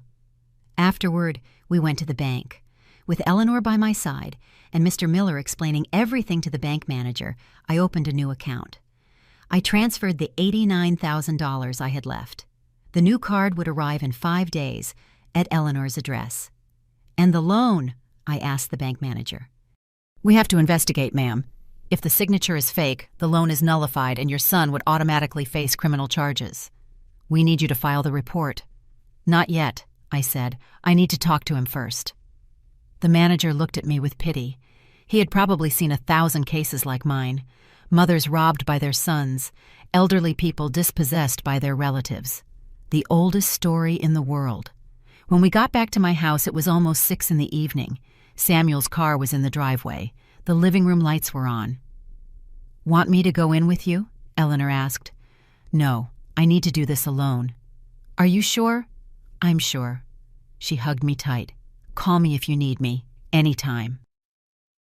Afterward, we went to the bank. With Eleanor by my side and Mr. Miller explaining everything to the bank manager, I opened a new account. I transferred the $89,000 I had left. The new card would arrive in 5 days at Eleanor's address. And the loan? I asked the bank manager. We have to investigate, ma'am. If the signature is fake, the loan is nullified and your son would automatically face criminal charges. We need you to file the report." "Not yet," I said. "I need to talk to him first." The manager looked at me with pity. He had probably seen 1,000 cases like mine. Mothers robbed by their sons, elderly people dispossessed by their relatives. The oldest story in the world. When we got back to my house, it was almost 6 in the evening. Samuel's car was in the driveway. The living room lights were on. "Want me to go in with you?" Eleanor asked. "No, I need to do this alone." "Are you sure?" "I'm sure." She hugged me tight. "Call me if you need me, anytime."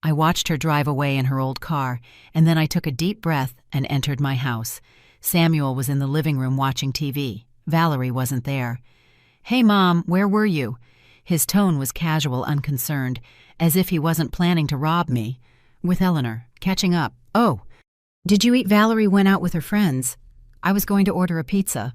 I watched her drive away in her old car, and then I took a deep breath and entered my house. Samuel was in the living room watching TV. Valerie wasn't there. "Hey, Mom, where were you?" His tone was casual, unconcerned, as if he wasn't planning to rob me. "With Eleanor, catching up." "Oh, did you eat?" "Valerie went out with her friends. I was going to order a pizza."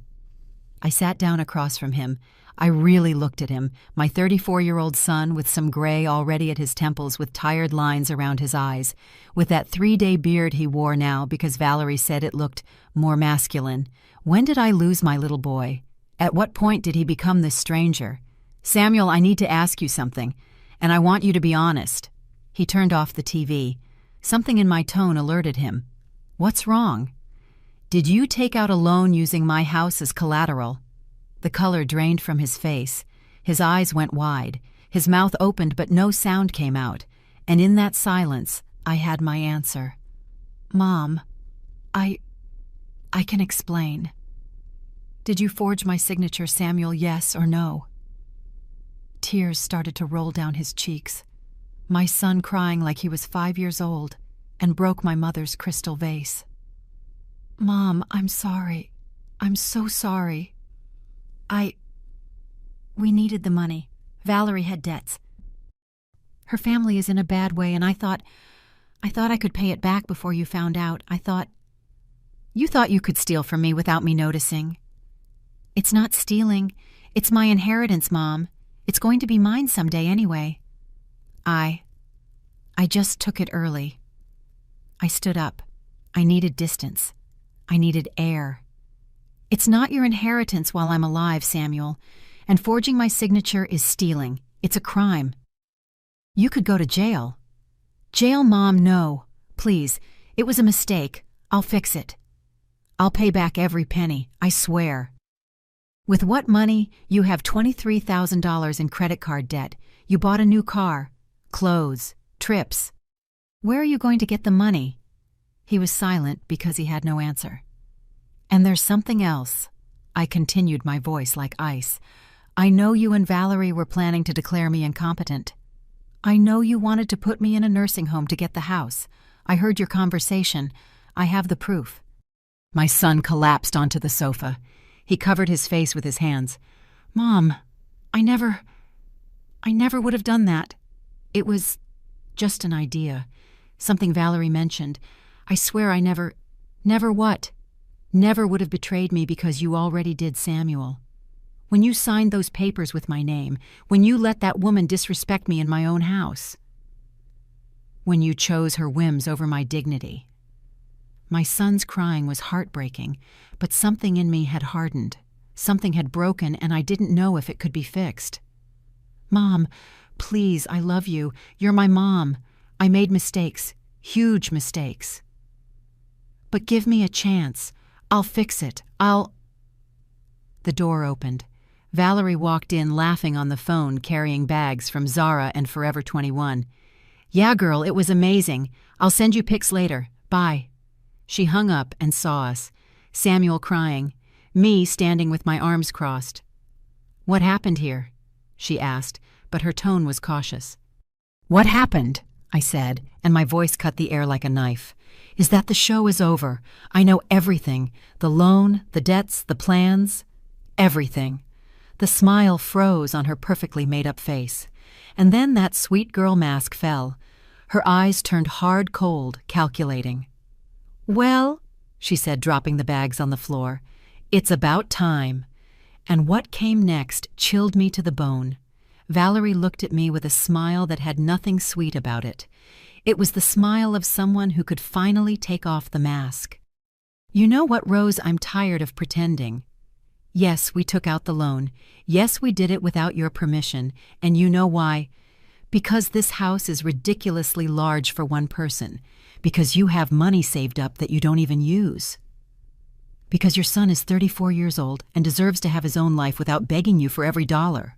I sat down across from him. I really looked at him, my 34-year-old son with some gray already at his temples with tired lines around his eyes, with that 3-day beard he wore now because Valerie said it looked more masculine. When did I lose my little boy? At what point did he become this stranger? "Samuel, I need to ask you something, and I want you to be honest." He turned off the TV. Something in my tone alerted him. "What's wrong?" "Did you take out a loan using my house as collateral?" The color drained from his face. His eyes went wide. His mouth opened, but no sound came out. And in that silence, I had my answer. "Mom, I can explain." "Did you forge my signature, Samuel, yes or no?" Tears started to roll down his cheeks. My son crying like he was 5 years old and broke my mother's crystal vase. "Mom, I'm sorry. I'm so sorry. We needed the money. Valerie had debts. Her family is in a bad way, and I thought I could pay it back before you found out. You thought you could steal from me without me noticing." "It's not stealing. It's my inheritance, Mom. It's going to be mine someday anyway." I just took it early." I stood up. I needed distance. I needed air. "It's not your inheritance while I'm alive, Samuel, and forging my signature is stealing. It's a crime. You could go to jail." "Jail, Mom, no. Please, it was a mistake. I'll fix it. I'll pay back every penny, I swear." "With what money? You have $23,000 in credit card debt. You bought a new car, clothes, trips. Where are you going to get the money?" He was silent because he had no answer. "And there's something else." I continued, my voice like ice. "I know you and Valerie were planning to declare me incompetent. I know you wanted to put me in a nursing home to get the house. I heard your conversation. I have the proof." My son collapsed onto the sofa. He covered his face with his hands. "Mom, I never would have done that. It was just an idea. Something Valerie mentioned. I swear I never..." "Never what?" "Never would have betrayed me because you already did, Samuel. When you signed those papers with my name, when you let that woman disrespect me in my own house, when you chose her whims over my dignity." My son's crying was heartbreaking, but something in me had hardened. Something had broken, and I didn't know if it could be fixed. "Mom, please, I love you. You're my mom. I made mistakes, huge mistakes. But give me a chance. I'll fix it. The door opened. Valerie walked in laughing on the phone, carrying bags from Zara and Forever 21. "Yeah, girl, it was amazing. I'll send you pics later. Bye." She hung up and saw us. Samuel crying. Me standing with my arms crossed. "What happened here?" she asked, but her tone was cautious. "What happened?" I said, and my voice cut the air like a knife. "Is that the show is over. I know everything. The loan, the debts, the plans. Everything." The smile froze on her perfectly made-up face. And then that sweet girl mask fell. Her eyes turned hard cold, calculating. "Well," she said, dropping the bags on the floor, "it's about time." And what came next chilled me to the bone. Valerie looked at me with a smile that had nothing sweet about it. It was the smile of someone who could finally take off the mask. "You know what, Rose, I'm tired of pretending. Yes, we took out the loan. Yes, we did it without your permission. And you know why? Because this house is ridiculously large for one person. Because you have money saved up that you don't even use. Because your son is 34 years old and deserves to have his own life without begging you for every dollar."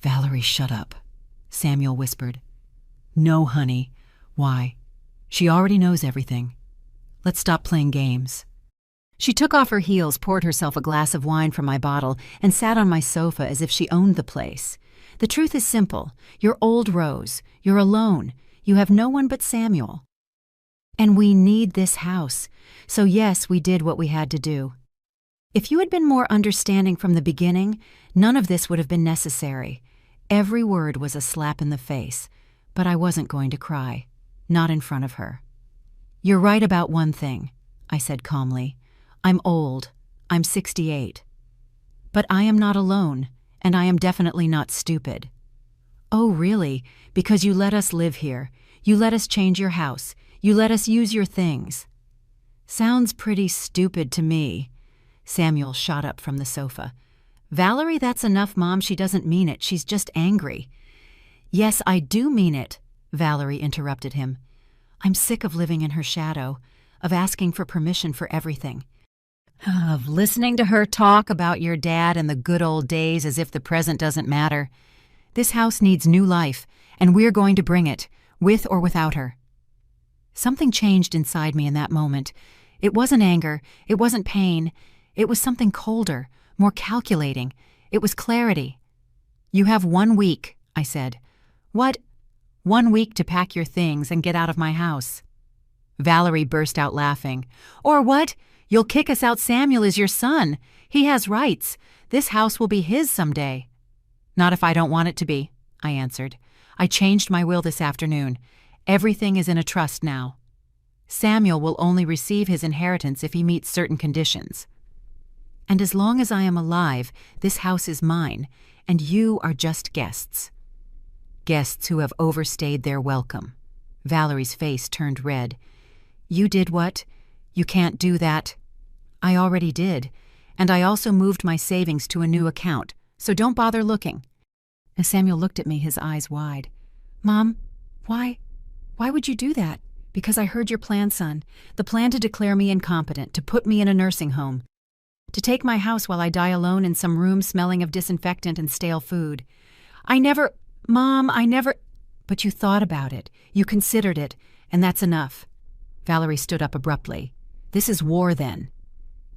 "Valerie, shut up," Samuel whispered. "No, honey. Why? She already knows everything. Let's stop playing games." She took off her heels, poured herself a glass of wine from my bottle, and sat on my sofa as if she owned the place. "The truth is simple. You're old, Rose. You're alone. You have no one but Samuel. And we need this house. So yes, we did what we had to do. If you had been more understanding from the beginning, none of this would have been necessary." Every word was a slap in the face, but I wasn't going to cry. Not in front of her. "You're right about one thing," I said calmly. "I'm old. I'm 68. But I am not alone, and I am definitely not stupid." "Oh, really? Because you let us live here. You let us change your house. You let us use your things." "Sounds pretty stupid to me." Samuel shot up from the sofa. "Valerie, that's enough, Mom. She doesn't mean it. She's just angry." "Yes, I do mean it," Valerie interrupted him. "I'm sick of living in her shadow, of asking for permission for everything. Of listening to her talk about your dad and the good old days as if the present doesn't matter. This house needs new life, and we're going to bring it, with or without her." Something changed inside me in that moment. It wasn't anger. It wasn't pain. It was something colder, more calculating. It was clarity. "You have 1 week," I said. "What?" "1 week to pack your things and get out of my house." Valerie burst out laughing. "Or what? You'll kick us out. Samuel is your son. He has rights. This house will be his someday." "Not if I don't want it to be," I answered. "I changed my will this afternoon. Everything is in a trust now. Samuel will only receive his inheritance if he meets certain conditions. And as long as I am alive, this house is mine, and you are just guests. Guests who have overstayed their welcome." Valerie's face turned red. "You did what? You can't do that." "I already did, and I also moved my savings to a new account, so don't bother looking." As Samuel looked at me, his eyes wide. "Mom, why would you do that?" "Because I heard your plan, son. The plan to declare me incompetent, to put me in a nursing home, to take my house while I die alone in some room smelling of disinfectant and stale food. Mom, I never—" "But you thought about it. You considered it, and that's enough." Valerie stood up abruptly. "This is war, then.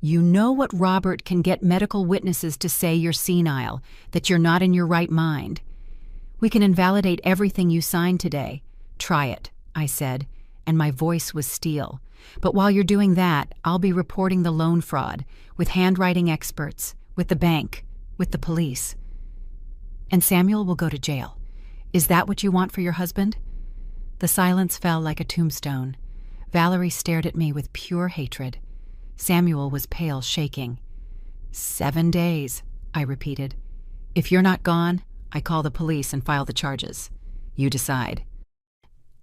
You know what Robert can get medical witnesses to say you're senile, that you're not in your right mind. We can invalidate everything you signed today. Try it," I said, and my voice was steel. "But while you're doing that, I'll be reporting the loan fraud, with handwriting experts, with the bank, with the police. And Samuel will go to jail. Is that what you want for your husband?" The silence fell like a tombstone. Valerie stared at me with pure hatred. Samuel was pale, shaking. 7 days, I repeated. "If you're not gone, I call the police and file the charges. You decide."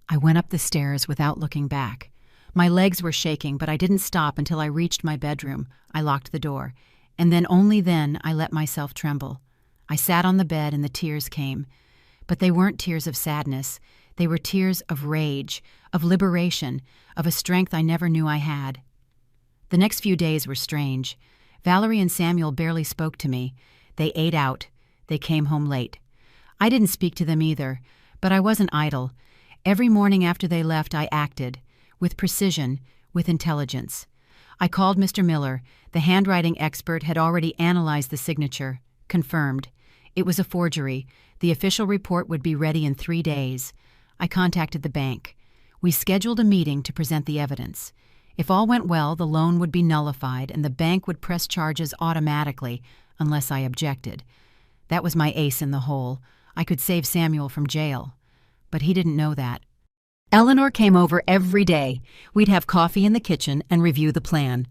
I went up the stairs without looking back. My legs were shaking, but I didn't stop until I reached my bedroom. I locked the door, and then only then I let myself tremble. I sat on the bed and the tears came. But they weren't tears of sadness. They were tears of rage, of liberation, of a strength I never knew I had. The next few days were strange. Valerie and Samuel barely spoke to me. They ate out. They came home late. I didn't speak to them either, but I wasn't idle. Every morning after they left, I acted, with precision, with intelligence. I called Mr. Miller. The handwriting expert had already analyzed the signature. Confirmed. It was a forgery. The official report would be ready in 3 days. I contacted the bank. We scheduled a meeting to present the evidence. If all went well, the loan would be nullified and the bank would press charges automatically, unless I objected. That was my ace in the hole. I could save Samuel from jail. But he didn't know that. Eleanor came over every day. We'd have coffee in the kitchen and review the plan.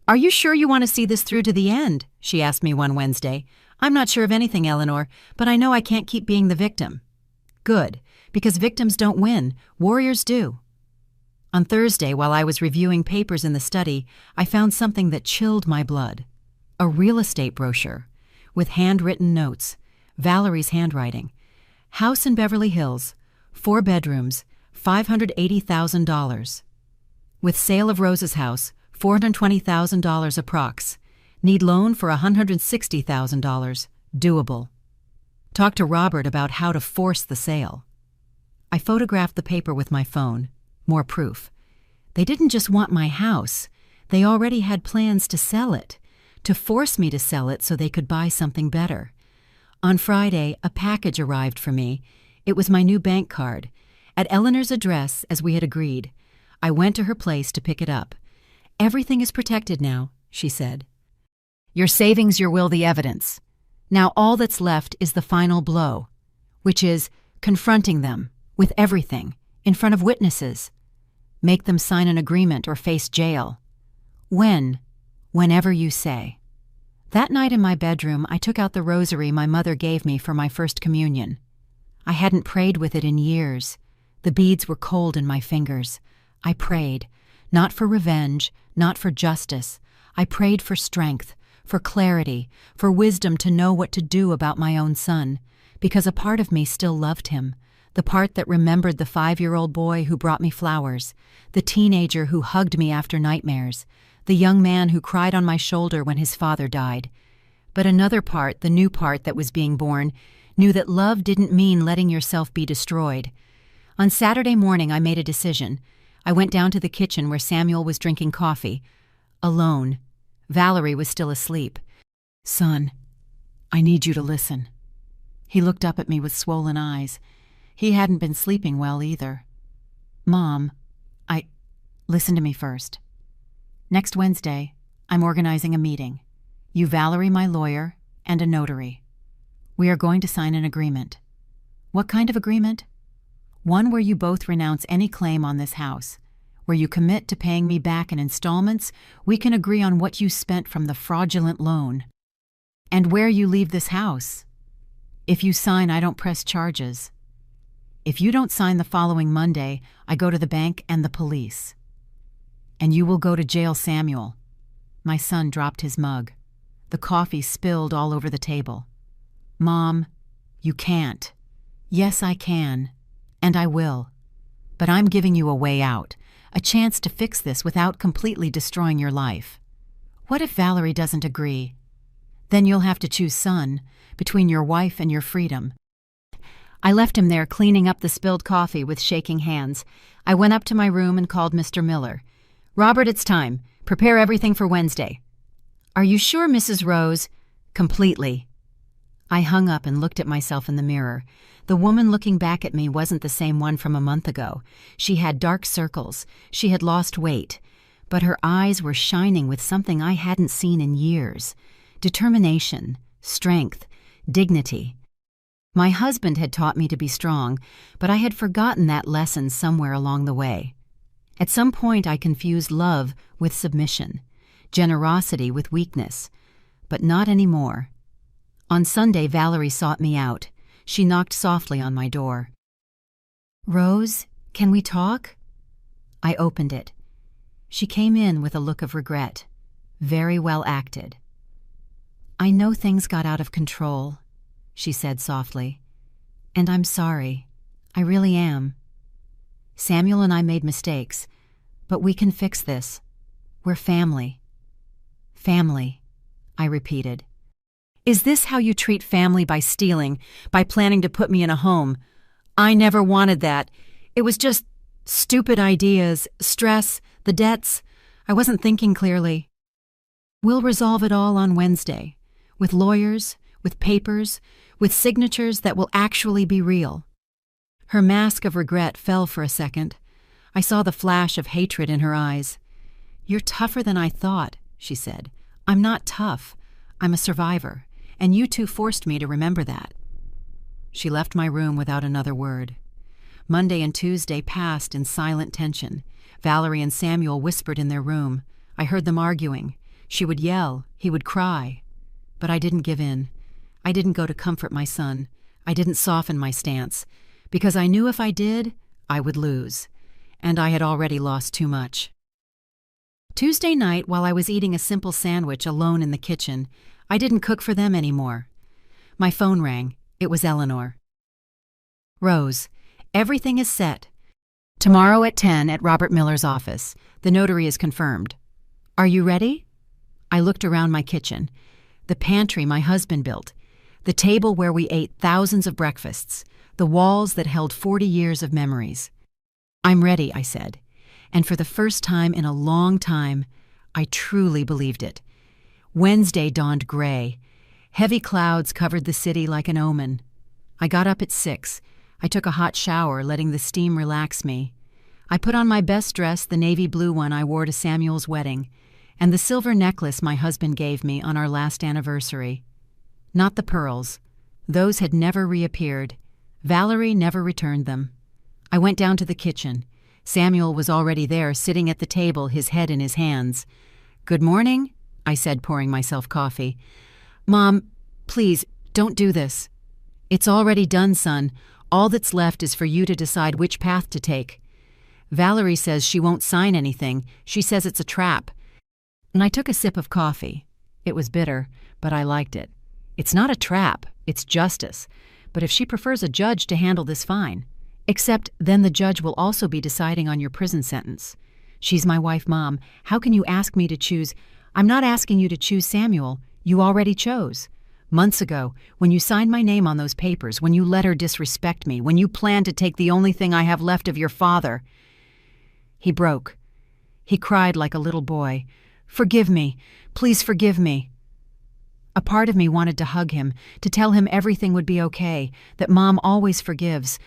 "Are you sure you want to see this through to the end?" she asked me one Wednesday. "I'm not sure of anything, Eleanor, but I know I can't keep being the victim." "Good, Because victims don't win, warriors do. On Thursday, while I was reviewing papers in the study, I found something that chilled my blood. A real estate brochure with handwritten notes, Valerie's handwriting. House in Beverly Hills, 4 bedrooms, $580,000. With sale of Rose's house, $420,000 approx. Need loan for $160,000. Doable. Talk to Robert about how to force the sale. I photographed the paper with my phone. More proof. They didn't just want my house. They already had plans to sell it. To force me to sell it so they could buy something better. On Friday, a package arrived for me. It was my new bank card. At Eleanor's address, as we had agreed. I went to her place to pick it up. Everything is protected now, she said. Your savings, your will, the evidence. Now all that's left is the final blow, which is confronting them with everything in front of witnesses. Make them sign an agreement or face jail. Whenever you say. That night in my bedroom, I took out the rosary my mother gave me for my first communion. I hadn't prayed with it in years. The beads were cold in my fingers. I prayed, not for revenge, not for justice. I prayed for strength, for clarity, for wisdom to know what to do about my own son, because a part of me still loved him, the part that remembered the 5-year-old boy who brought me flowers, the teenager who hugged me after nightmares, the young man who cried on my shoulder when his father died. But another part, the new part that was being born, knew that love didn't mean letting yourself be destroyed. On Saturday morning, I made a decision. I went down to the kitchen where Samuel was drinking coffee. Alone. Valerie was still asleep. Son, I need you to listen. He looked up at me with swollen eyes. He hadn't been sleeping well either. Mom, listen to me first. Next Wednesday, I'm organizing a meeting. You, Valerie, my lawyer, and a notary. We are going to sign an agreement. What kind of agreement? One where you both renounce any claim on this house. Where you commit to paying me back in installments, we can agree on what you spent from the fraudulent loan. And where you leave this house. If you sign, I don't press charges. If you don't sign the following Monday, I go to the bank and the police. And you will go to jail, Samuel. My son dropped his mug. The coffee spilled all over the table. Mom, you can't. Yes, I can. And I will. But I'm giving you a way out, a chance to fix this without completely destroying your life. What if Valerie doesn't agree? Then you'll have to choose, son, between your wife and your freedom. I left him there cleaning up the spilled coffee with shaking hands. I went up to my room and called Mr. Miller. Robert, it's time. Prepare everything for Wednesday. Are you sure, Mrs. Rose? Completely. I hung up and looked at myself in the mirror. The woman looking back at me wasn't the same one from a month ago. She had dark circles. She had lost weight. But her eyes were shining with something I hadn't seen in years. Determination, strength, dignity. My husband had taught me to be strong, but I had forgotten that lesson somewhere along the way. At some point I confused love with submission, generosity with weakness, but not anymore. On Sunday, Valerie sought me out. She knocked softly on my door. Rose, can we talk? I opened it. She came in with a look of regret. Very well acted. I know things got out of control, she said softly. And I'm sorry. I really am. Samuel and I made mistakes, but we can fix this. We're family. Family, I repeated. Is this how you treat family, by stealing, by planning to put me in a home? I never wanted that. It was just stupid ideas, stress, the debts. I wasn't thinking clearly. We'll resolve it all on Wednesday, with lawyers, with papers, with signatures that will actually be real. Her mask of regret fell for a second. I saw the flash of hatred in her eyes. You're tougher than I thought, she said. I'm not tough. I'm a survivor, and you two forced me to remember that. She left my room without another word. Monday and Tuesday passed in silent tension. Valerie and Samuel whispered in their room. I heard them arguing. She would yell. He would cry. But I didn't give in. I didn't go to comfort my son. I didn't soften my stance. because I knew if I did, I would lose, and I had already lost too much. Tuesday night, while I was eating a simple sandwich alone in the kitchen, I didn't cook for them anymore. My phone rang. It was Eleanor. "Rose, everything is set. Tomorrow at 10 at Robert Miller's office. The notary is confirmed. Are you ready?" I looked around my kitchen. The pantry my husband built. The table where we ate thousands of breakfasts. The walls that held 40 years of memories. "I'm ready," I said. And for the first time in a long time, I truly believed it. Wednesday dawned gray. Heavy clouds covered the city like an omen. I got up at 6. I took a hot shower, letting the steam relax me. I put on my best dress, the navy blue one I wore to Samuel's wedding, and the silver necklace my husband gave me on our last anniversary. Not the pearls. Those had never reappeared. Valerie never returned them. I went down to the kitchen. Samuel was already there, sitting at the table, his head in his hands. "Good morning," I said, pouring myself coffee. "Mom, please, don't do this." "It's already done, son. All that's left is for you to decide which path to take. Valerie says she won't sign anything. She says it's a trap." And I took a sip of coffee. It was bitter, but I liked it. It's not a trap, it's justice. But if she prefers a judge to handle this, fine. Except then the judge will also be deciding on your prison sentence. She's my wife, Mom. How can you ask me to choose? I'm not asking you to choose Samuel. You already chose. Months ago, when you signed my name on those papers, when you let her disrespect me, when you planned to take the only thing I have left of your father. He broke. He cried like a little boy. "Forgive me. Please forgive me." A part of me wanted to hug him, to tell him everything would be okay, that Mom always forgives.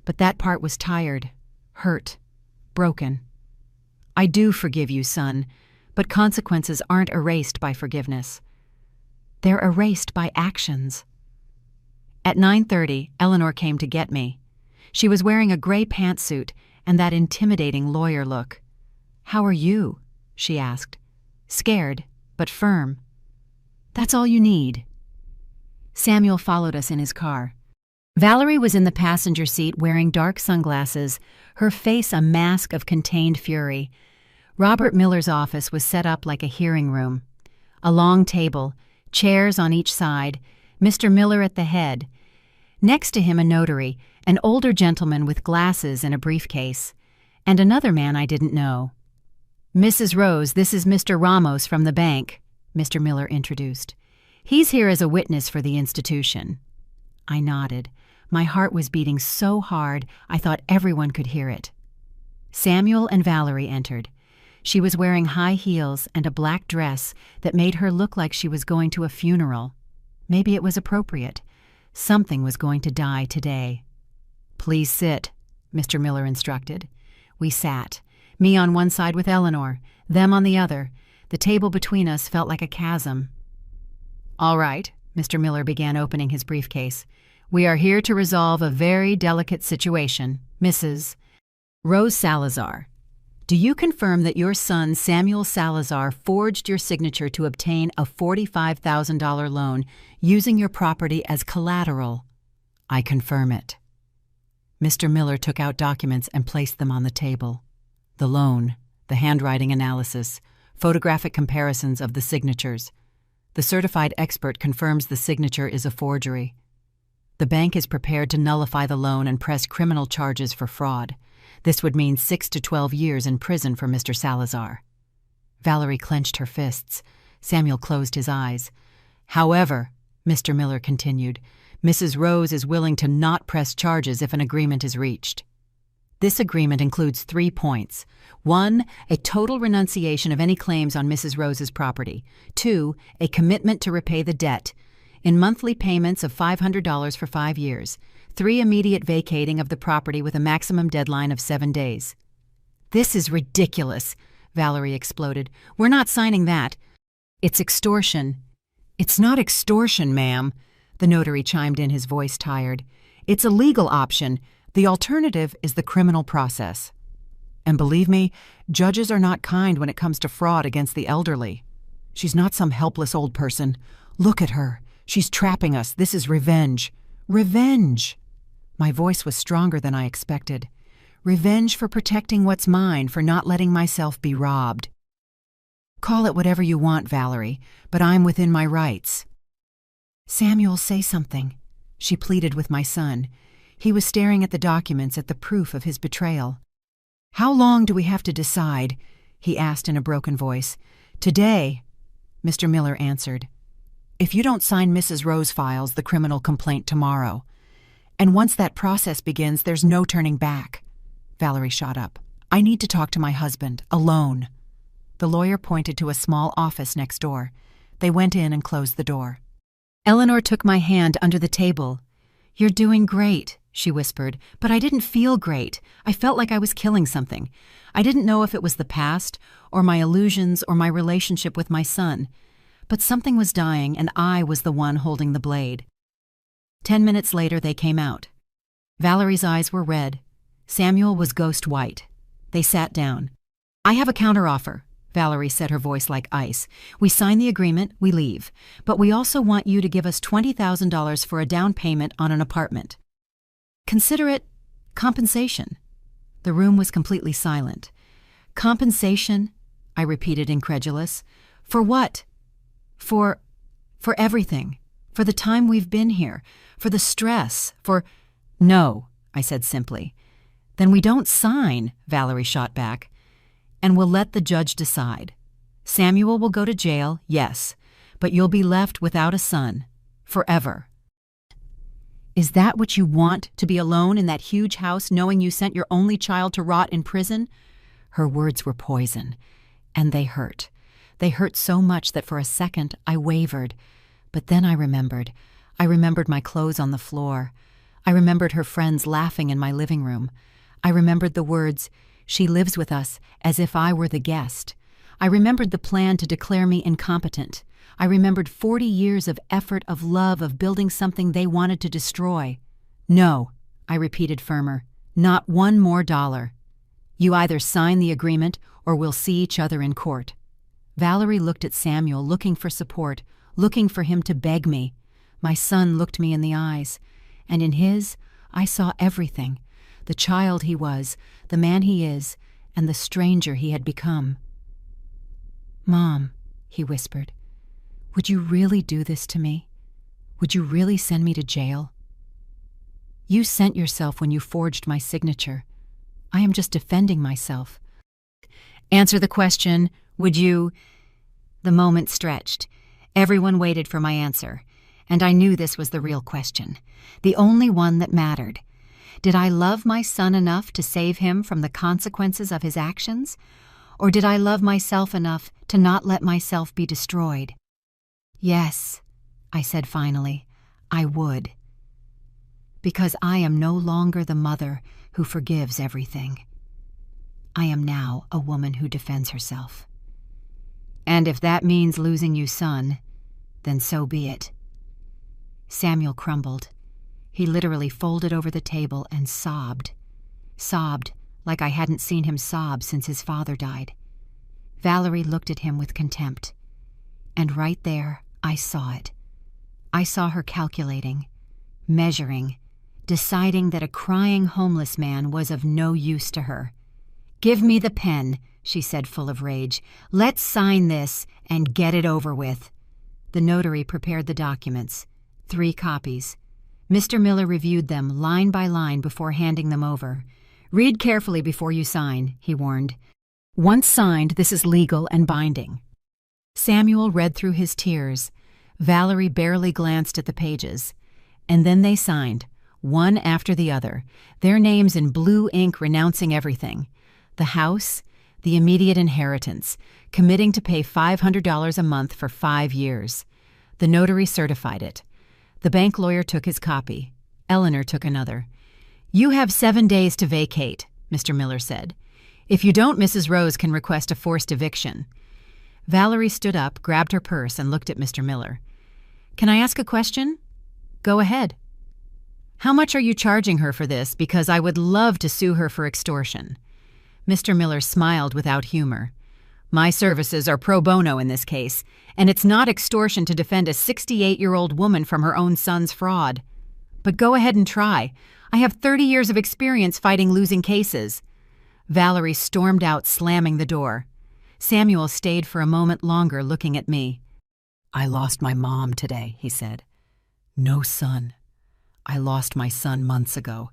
But that part was tired, hurt, broken. "I do forgive you, son, but consequences aren't erased by forgiveness. They're erased by actions." At 9:30, Eleanor came to get me. She was wearing a gray pantsuit and that intimidating lawyer look. "How are you?" she asked. Scared, but firm. "That's all you need." Samuel followed us in his car. Valerie was in the passenger seat wearing dark sunglasses, her face a mask of contained fury. Robert Miller's office was set up like a hearing room. A long table, chairs on each side, Mr. Miller at the head. Next to him a notary, an older gentleman with glasses and a briefcase, and another man I didn't know. "Mrs. Rose, this is Mr. Ramos from the bank," Mr. Miller introduced. "He's here as a witness for the institution." I nodded. My heart was beating so hard I thought everyone could hear it. Samuel and Valerie entered. She was wearing high heels and a black dress that made her look like she was going to a funeral. Maybe it was appropriate. Something was going to die today. "Please sit," Mr. Miller instructed. We sat, me on one side with Eleanor, them on the other. The table between us felt like a chasm. "All right," Mr. Miller began, opening his briefcase. "We are here to resolve a very delicate situation. Mrs. Rose Salazar, do you confirm that your son Samuel Salazar forged your signature to obtain a $45,000 loan using your property as collateral?" "I confirm it." Mr. Miller took out documents and placed them on the table. The loan, the handwriting analysis, photographic comparisons of the signatures. The certified expert confirms the signature is a forgery. The bank is prepared to nullify the loan and press criminal charges for fraud. This would mean 6 to 12 years in prison for Mr. Salazar. Valerie clenched her fists. Samuel closed his eyes. "However," Mr. Miller continued, "Mrs. Rose is willing to not press charges if an agreement is reached. This agreement includes 3 points. 1, a total renunciation of any claims on Mrs. Rose's property. 2, a commitment to repay the debt in monthly payments of $500 for 5 years. 3, immediate vacating of the property with a maximum deadline of 7 days. "This is ridiculous," Valerie exploded. "We're not signing that. It's extortion." "It's not extortion, ma'am," the notary chimed in, his voice tired. "It's a legal option. The alternative is the criminal process. And believe me, judges are not kind when it comes to fraud against the elderly. She's not some helpless old person. Look at her. She's trapping us. This is revenge. Revenge." My voice was stronger than I expected. Revenge for protecting what's mine, for not letting myself be robbed. Call it whatever you want, Valerie, but I'm within my rights. Samuel, say something, she pleaded with my son. He was staring at the documents, at the proof of his betrayal. How long do we have to decide? He asked in a broken voice. Today, Mr. Miller answered. If you don't sign Mrs. Rose files the criminal complaint tomorrow. And once that process begins, there's no turning back. Valerie shot up. I need to talk to my husband, alone. The lawyer pointed to a small office next door. They went in and closed the door. Eleanor took my hand under the table. You're doing great, she whispered, but I didn't feel great. I felt like I was killing something. I didn't know if it was the past, or my illusions, or my relationship with my son. But something was dying, and I was the one holding the blade. 10 minutes later, they came out. Valerie's eyes were red. Samuel was ghost white. They sat down. I have a counteroffer, Valerie said, her voice like ice. We sign the agreement, we leave. But we also want you to give us $20,000 for a down payment on an apartment. Consider it compensation. The room was completely silent. Compensation? I repeated, incredulous. For what? For everything. For the time we've been here. For the stress. No, I said simply. Then we don't sign, Valerie shot back. And we'll let the judge decide. Samuel will go to jail, yes, but you'll be left without a son. Forever. Is that what you want, to be alone in that huge house knowing you sent your only child to rot in prison? Her words were poison, and they hurt. They hurt so much that for a second I wavered. But then I remembered. I remembered my clothes on the floor. I remembered her friends laughing in my living room. I remembered the words, "She lives with us," as if I were the guest. I remembered the plan to declare me incompetent. I remembered 40 years of effort, of love, of building something they wanted to destroy. No, I repeated firmer, not one more dollar. You either sign the agreement or we'll see each other in court. Valerie looked at Samuel, looking for support, looking for him to beg me. My son looked me in the eyes, and in his, I saw everything. The child he was, the man he is, and the stranger he had become. Mom, he whispered, would you really do this to me? Would you really send me to jail? You sent yourself when you forged my signature. I am just defending myself. Answer the question, would you? The moment stretched. Everyone waited for my answer, and I knew this was the real question, the only one that mattered. Did I love my son enough to save him from the consequences of his actions? Or did I love myself enough to not let myself be destroyed? Yes, I said finally, I would. Because I am no longer the mother who forgives everything. I am now a woman who defends herself. And if that means losing you, son, then so be it. Samuel crumbled. He literally folded over the table and sobbed. Sobbed like I hadn't seen him sob since his father died. Valerie looked at him with contempt. And right there, I saw it. I saw her calculating, measuring, deciding that a crying homeless man was of no use to her. Give me the pen, she said, full of rage. Let's sign this and get it over with. The notary prepared the documents, 3 copies. Mr. Miller reviewed them line by line before handing them over. Read carefully before you sign, he warned. Once signed, this is legal and binding. Samuel read through his tears. Valerie barely glanced at the pages. And then they signed, one after the other, their names in blue ink renouncing everything. The house, the immediate inheritance, committing to pay $500 a month for 5 years. The notary certified it. The bank lawyer took his copy. Eleanor took another. You have 7 days to vacate, Mr. Miller said. If you don't, Mrs. Rose can request a forced eviction. Valerie stood up, grabbed her purse, and looked at Mr. Miller. Can I ask a question? Go ahead. How much are you charging her for this? Because I would love to sue her for extortion. Mr. Miller smiled without humor. My services are pro bono in this case, and it's not extortion to defend a 68-year-old woman from her own son's fraud. But go ahead and try. I have 30 years of experience fighting losing cases." Valerie stormed out, slamming the door. Samuel stayed for a moment longer, looking at me. "I lost my mom today," he said. "No son. I lost my son months ago.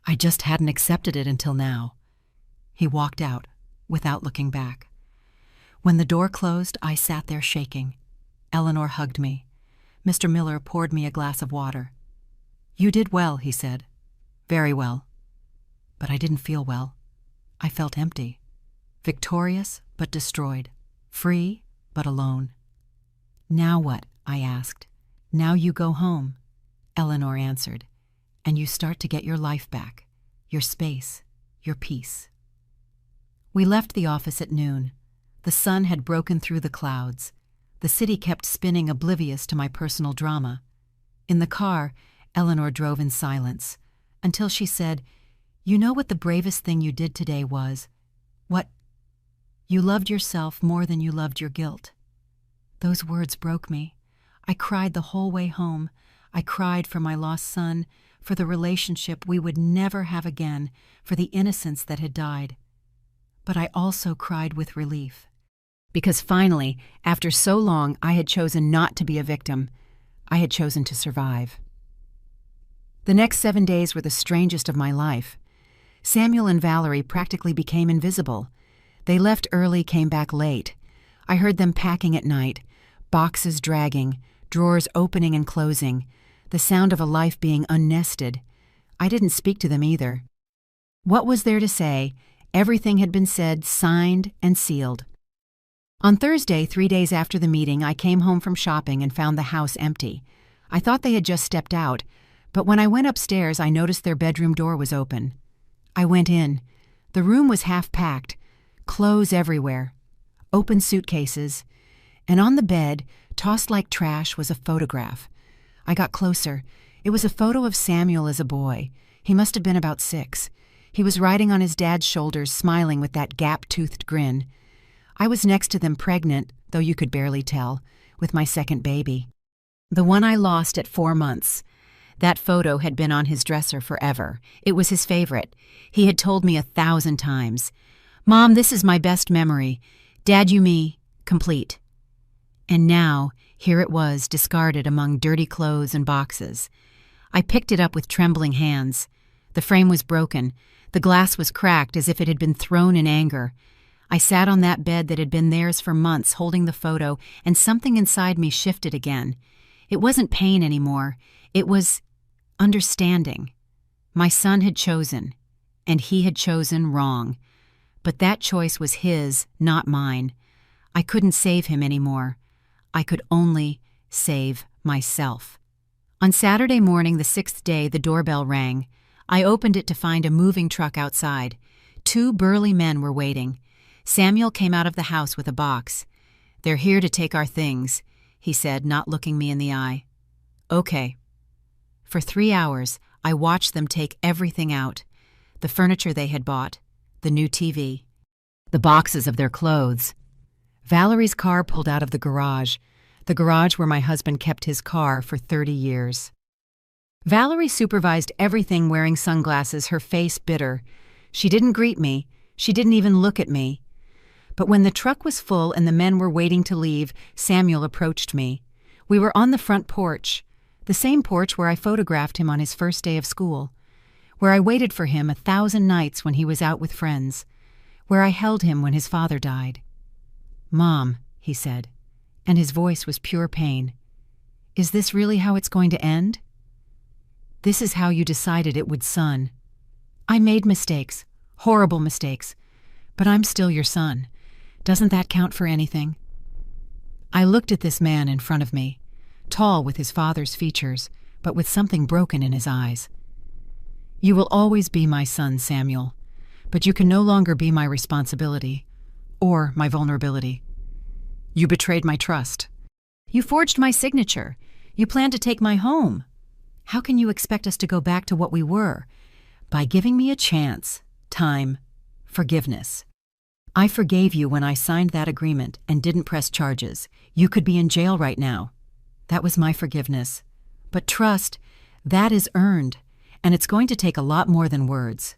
I just hadn't accepted it until now." He walked out, without looking back. When the door closed, I sat there shaking. Eleanor hugged me. Mr. Miller poured me a glass of water. "You did well," he said. "Very well." But I didn't feel well. I felt empty. Victorious, but destroyed. Free, but alone. "Now what?" I asked. "Now you go home," Eleanor answered, "and you start to get your life back, your space, your peace." We left the office at noon. The sun had broken through the clouds. The city kept spinning, oblivious to my personal drama. In the car, Eleanor drove in silence, until she said, "You know what the bravest thing you did today was?" "What?" "You loved yourself more than you loved your guilt." Those words broke me. I cried the whole way home. I cried for my lost son, for the relationship we would never have again, for the innocence that had died. But I also cried with relief. Because finally, after so long, I had chosen not to be a victim. I had chosen to survive. The next 7 days were the strangest of my life. Samuel and Valerie practically became invisible. They left early, came back late. I heard them packing at night, boxes dragging, drawers opening and closing, the sound of a life being unnested. I didn't speak to them either. What was there to say? Everything had been said, signed, and sealed. On Thursday, 3 days after the meeting, I came home from shopping and found the house empty. I thought they had just stepped out, but when I went upstairs, I noticed their bedroom door was open. I went in. The room was half-packed, clothes everywhere, open suitcases, and on the bed, tossed like trash, was a photograph. I got closer. It was a photo of Samuel as a boy. He must have been about 6. He was riding on his dad's shoulders, smiling with that gap-toothed grin. I was next to them, pregnant, though you could barely tell, with my second baby. The one I lost at 4 months. That photo had been on his dresser forever. It was his favorite. He had told me 1,000 times, "Mom, this is my best memory. Dad, you me, complete." And now, here it was, discarded among dirty clothes and boxes. I picked it up with trembling hands. The frame was broken. The glass was cracked as if it had been thrown in anger. I sat on that bed that had been theirs for months, holding the photo, and something inside me shifted again. It wasn't pain anymore. It was understanding. My son had chosen, and he had chosen wrong. But that choice was his, not mine. I couldn't save him anymore. I could only save myself. On Saturday morning, the 6th day, the doorbell rang. I opened it to find a moving truck outside. 2 burly men were waiting. Samuel came out of the house with a box. "They're here to take our things," he said, not looking me in the eye. "Okay." For 3 hours, I watched them take everything out. The furniture they had bought, the new TV, the boxes of their clothes. Valerie's car pulled out of the garage where my husband kept his car for 30 years. Valerie supervised everything, wearing sunglasses, her face bitter. She didn't greet me. She didn't even look at me. But when the truck was full and the men were waiting to leave, Samuel approached me. We were on the front porch, the same porch where I photographed him on his first day of school, where I waited for him 1,000 nights when he was out with friends, where I held him when his father died. "Mom," he said, and his voice was pure pain. "Is this really how it's going to end?" "This is how you decided it would, son. I made mistakes, horrible mistakes, but I'm still your son. Doesn't that count for anything?" I looked at this man in front of me, tall with his father's features, but with something broken in his eyes. "You will always be my son, Samuel, but you can no longer be my responsibility, or my vulnerability. You betrayed my trust. You forged my signature. You planned to take my home. How can you expect us to go back to what we were? By giving me a chance, time, forgiveness. I forgave you when I signed that agreement and didn't press charges. You could be in jail right now. That was my forgiveness. But trust, That is earned, and it's going to take a lot more than words.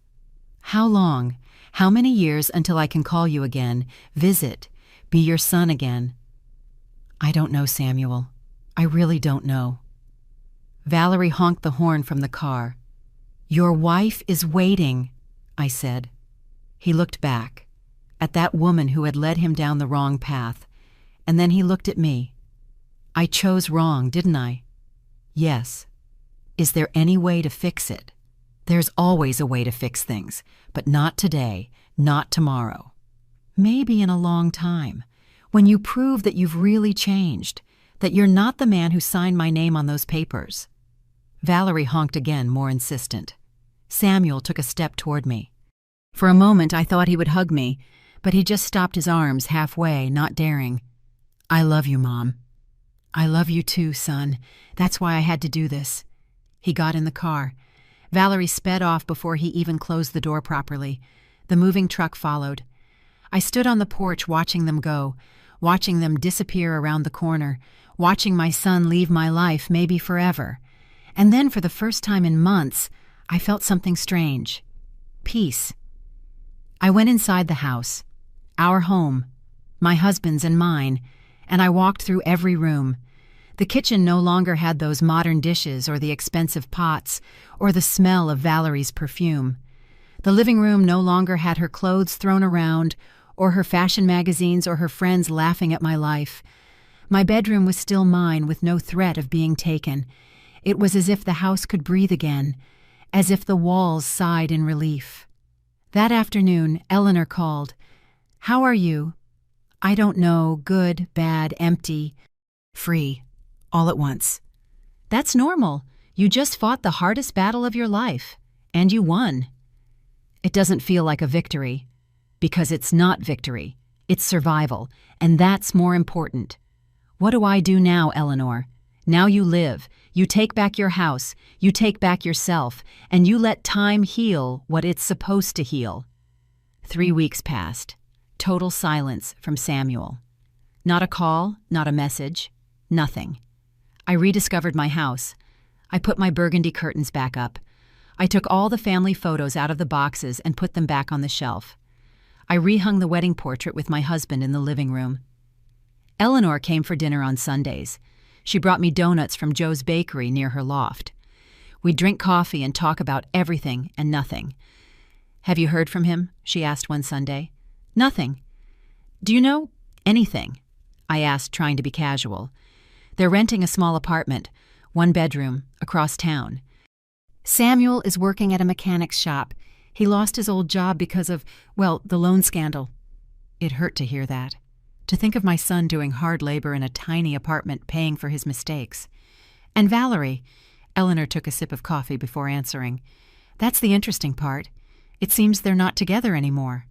How long? How many years until I can call you again, visit, be your son again? I don't know, Samuel. I really don't know. Valerie honked the horn from the car. Your wife is waiting, I said. He looked back, at that woman who had led him down the wrong path, and then he looked at me. I chose wrong, didn't I? Yes. Is there any way to fix it? There's always a way to fix things, but not today, not tomorrow. Maybe in a long time, when you prove that you've really changed, that you're not the man who signed my name on those papers. Valerie honked again, more insistent. Samuel took a step toward me. For a moment I thought he would hug me, but he just stopped his arms halfway, not daring. I love you, Mom. I love you too, son. That's why I had to do this. He got in the car. Valerie sped off before he even closed the door properly. The moving truck followed. I stood on the porch watching them go, watching them disappear around the corner, watching my son leave my life, maybe forever. And then for the first time in months, I felt something strange. Peace. I went inside the house, our home, my husband's and mine, and I walked through every room. The kitchen no longer had those modern dishes or the expensive pots or the smell of Valerie's perfume. The living room no longer had her clothes thrown around or her fashion magazines or her friends laughing at my life. My bedroom was still mine with no threat of being taken. It was as if the house could breathe again, as if the walls sighed in relief. That afternoon, Eleanor called. How are you? I don't know, good, bad, empty, free, all at once. That's normal. You just fought the hardest battle of your life, and you won. It doesn't feel like a victory, because it's not victory. It's survival, and that's more important. What do I do now, Eleanor? Now you live. You take back your house. You take back yourself, and you let time heal what it's supposed to heal. 3 weeks passed. Total silence from Samuel. Not a call, not a message, nothing. I rediscovered my house. I put my burgundy curtains back up. I took all the family photos out of the boxes and put them back on the shelf. I rehung the wedding portrait with my husband in the living room. Eleanor came for dinner on Sundays. She brought me donuts from Joe's bakery near her loft. We'd drink coffee and talk about everything and nothing. Have you heard from him? She asked one Sunday. Nothing. Do you know anything? I asked, trying to be casual. They're renting a small apartment, 1 bedroom, across town. Samuel is working at a mechanic's shop. He lost his old job because of, well, the loan scandal. It hurt to hear that. To think of my son doing hard labor in a tiny apartment paying for his mistakes. And Valerie, Eleanor took a sip of coffee before answering. That's the interesting part. It seems they're not together anymore.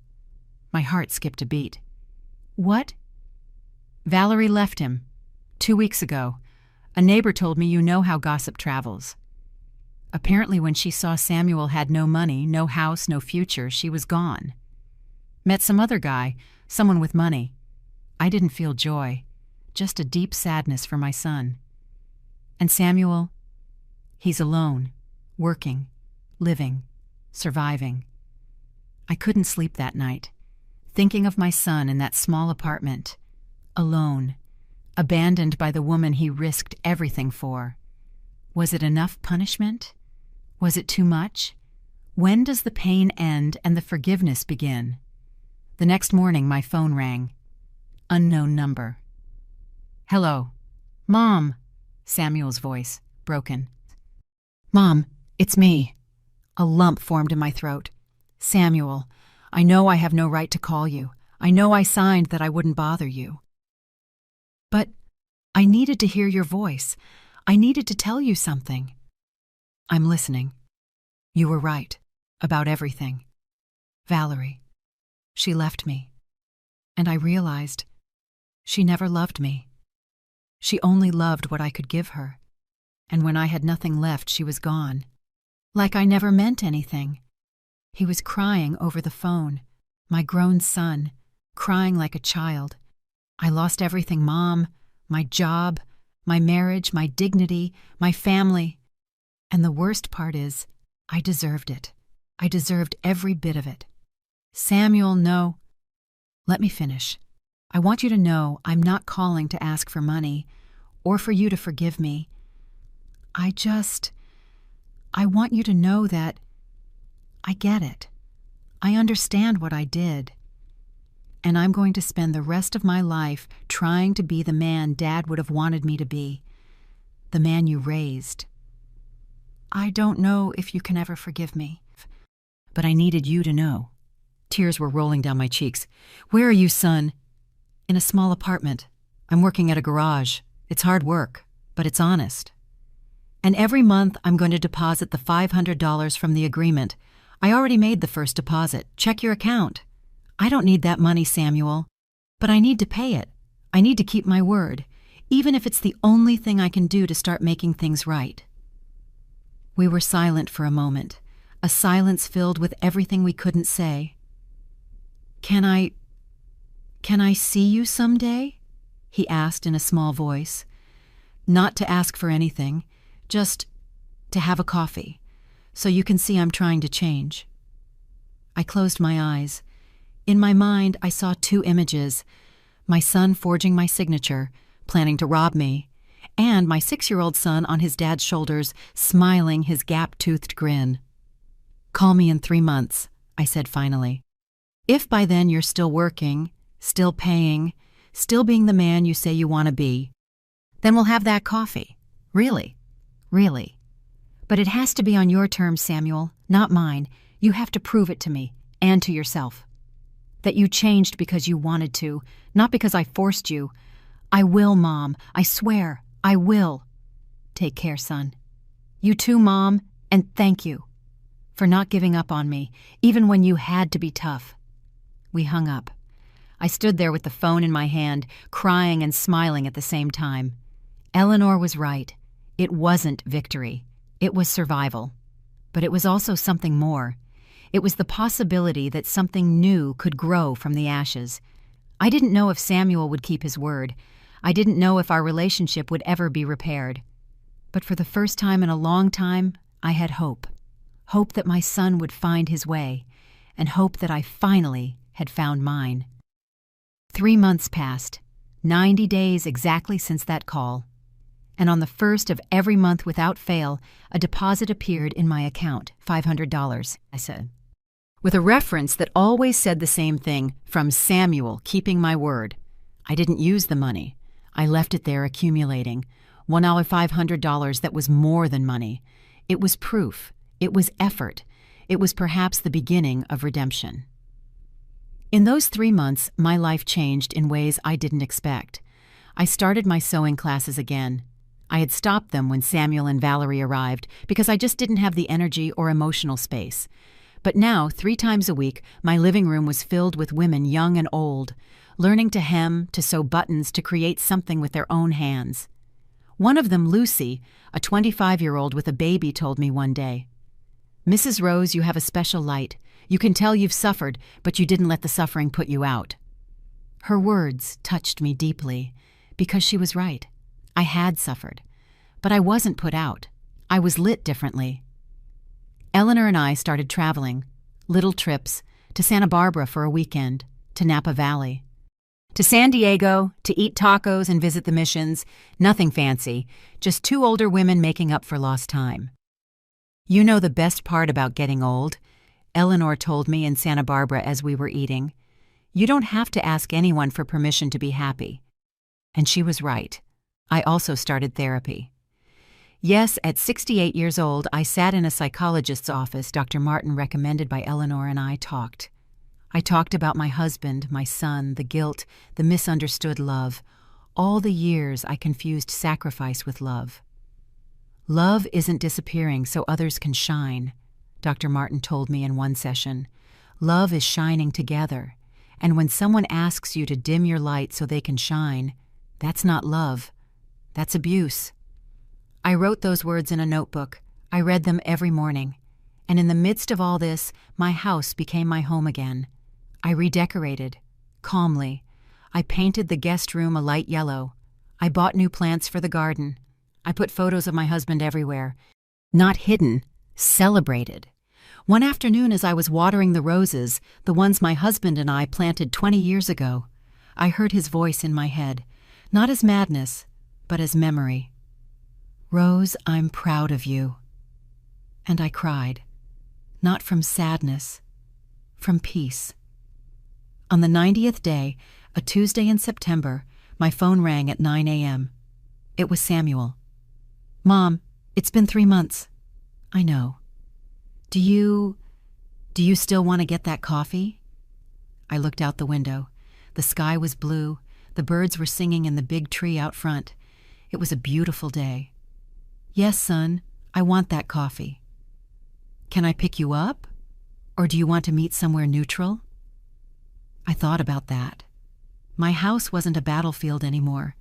My heart skipped a beat. What? Valerie left him. 2 weeks ago. A neighbor told me you know how gossip travels. Apparently when she saw Samuel had no money, no house, no future, she was gone. Met some other guy, someone with money. I didn't feel joy, just a deep sadness for my son. And Samuel, he's alone, working, living, surviving. I couldn't sleep that night, thinking of my son in that small apartment, alone, abandoned by the woman he risked everything for. Was it enough punishment? Was it too much? When does the pain end and the forgiveness begin? The next morning my phone rang. Unknown number. Hello. Mom. Samuel's voice, broken. Mom, it's me. A lump formed in my throat. Samuel, I know I have no right to call you. I know I signed that I wouldn't bother you. But I needed to hear your voice. I needed to tell you something. I'm listening. You were right. About everything. Valerie. She left me. And I realized she never loved me. She only loved what I could give her. And when I had nothing left, she was gone. Like I never meant anything. He was crying over the phone. My grown son. Crying like a child. I lost everything, Mom. My job. My marriage. My dignity. My family. And the worst part is, I deserved it. I deserved every bit of it. Samuel, no. Let me finish. I want you to know I'm not calling to ask for money or for you to forgive me. I want you to know that I get it. I understand what I did. And I'm going to spend the rest of my life trying to be the man Dad would have wanted me to be, the man you raised. I don't know if you can ever forgive me, but I needed you to know. Tears were rolling down my cheeks. Where are you, son? In a small apartment. I'm working at a garage. It's hard work, but it's honest. And every month I'm going to deposit the $500 from the agreement. I already made the first deposit. Check your account. I don't need that money, Samuel, but I need to pay it. I need to keep my word, even if it's the only thing I can do to start making things right. We were silent for a moment, a silence filled with everything we couldn't say. Can I see you someday? He asked in a small voice. Not to ask for anything, just to have a coffee, so you can see I'm trying to change. I closed my eyes. In my mind, I saw two images: my son forging my signature, planning to rob me, and my 6-year-old son on his dad's shoulders, smiling his gap-toothed grin. Call me in 3 months, I said finally. If by then you're still working, still paying, still being the man you say you want to be, then we'll have that coffee. Really. Really. But it has to be on your terms, Samuel, not mine. You have to prove it to me, and to yourself. That you changed because you wanted to, not because I forced you. I will, Mom. I swear, I will. Take care, son. You too, Mom, and thank you for not giving up on me, even when you had to be tough. We hung up. I stood there with the phone in my hand, crying and smiling at the same time. Eleanor was right. It wasn't victory. It was survival. But it was also something more. It was the possibility that something new could grow from the ashes. I didn't know if Samuel would keep his word. I didn't know if our relationship would ever be repaired. But for the first time in a long time, I had hope. Hope that my son would find his way, and hope that I finally had found mine. 3 months passed, 90 days exactly since that call. And on the first of every month without fail, a deposit appeared in my account, $500, I said, with a reference that always said the same thing, from Samuel, keeping my word. I didn't use the money. I left it there accumulating. $1 out of $500 that was more than money. It was proof. It was effort. It was perhaps the beginning of redemption. In those 3 months, my life changed in ways I didn't expect. I started my sewing classes again. I had stopped them when Samuel and Valerie arrived because I just didn't have the energy or emotional space. But now, 3 times a week, my living room was filled with women young and old, learning to hem, to sew buttons, to create something with their own hands. One of them, Lucy, a 25-year-old with a baby, told me one day, "Mrs. Rose, you have a special light. You can tell you've suffered, but you didn't let the suffering put you out." Her words touched me deeply, because she was right. I had suffered, but I wasn't put out. I was lit differently. Eleanor and I started traveling, little trips, to Santa Barbara for a weekend, to Napa Valley, to San Diego, to eat tacos and visit the missions. Nothing fancy, just 2 older women making up for lost time. You know the best part about getting old, Eleanor told me in Santa Barbara as we were eating. You don't have to ask anyone for permission to be happy. And she was right. I also started therapy. Yes, at 68 years old, I sat in a psychologist's office Dr. Martin recommended by Eleanor, and I talked. I talked about my husband, my son, the guilt, the misunderstood love, all the years I confused sacrifice with love. Love isn't disappearing so others can shine, Dr. Martin told me in one session. Love is shining together, and when someone asks you to dim your light so they can shine, that's not love. That's abuse. I wrote those words in a notebook. I read them every morning. And in the midst of all this, my house became my home again. I redecorated, calmly. I painted the guest room a light yellow. I bought new plants for the garden. I put photos of my husband everywhere. Not hidden, celebrated. One afternoon as I was watering the roses, the ones my husband and I planted 20 years ago, I heard his voice in my head, not as madness, but as memory. "Rose, I'm proud of you." And I cried, not from sadness, from peace. On the 90th day, a Tuesday in September, my phone rang at 9 a.m. It was Samuel. "Mom, it's been 3 months." "I know. Do you still want to get that coffee?" I looked out the window. The sky was blue. The birds were singing in the big tree out front. It was a beautiful day. "Yes, son, I want that coffee." "Can I pick you up? Or do you want to meet somewhere neutral?" I thought about that. My house wasn't a battlefield anymore.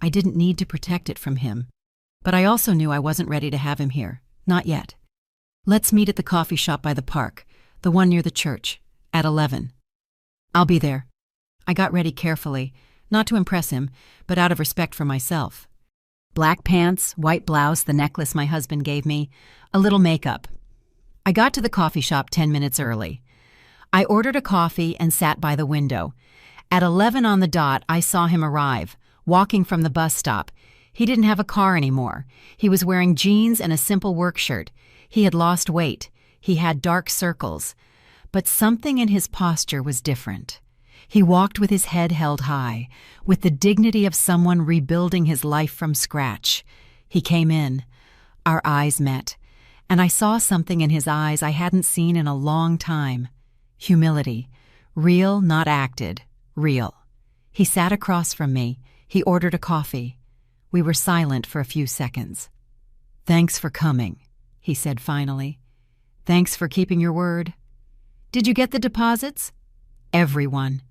I didn't need to protect it from him. But I also knew I wasn't ready to have him here. Not yet. "Let's meet at the coffee shop by the park, the one near the church, at 11. "I'll be there." I got ready carefully, not to impress him, but out of respect for myself. Black pants, white blouse, the necklace my husband gave me, a little makeup. I got to the coffee shop 10 minutes early. I ordered a coffee and sat by the window. At 11 on the dot, I saw him arrive, walking from the bus stop. He didn't have a car anymore. He was wearing jeans and a simple work shirt. He had lost weight. He had dark circles. But something in his posture was different. He walked with his head held high, with the dignity of someone rebuilding his life from scratch. He came in. Our eyes met, and I saw something in his eyes I hadn't seen in a long time. Humility. Real, not acted. Real. He sat across from me. He ordered a coffee. We were silent for a few seconds. "Thanks for coming," he said finally. "Thanks for keeping your word." "Did you get the deposits?" "Everyone.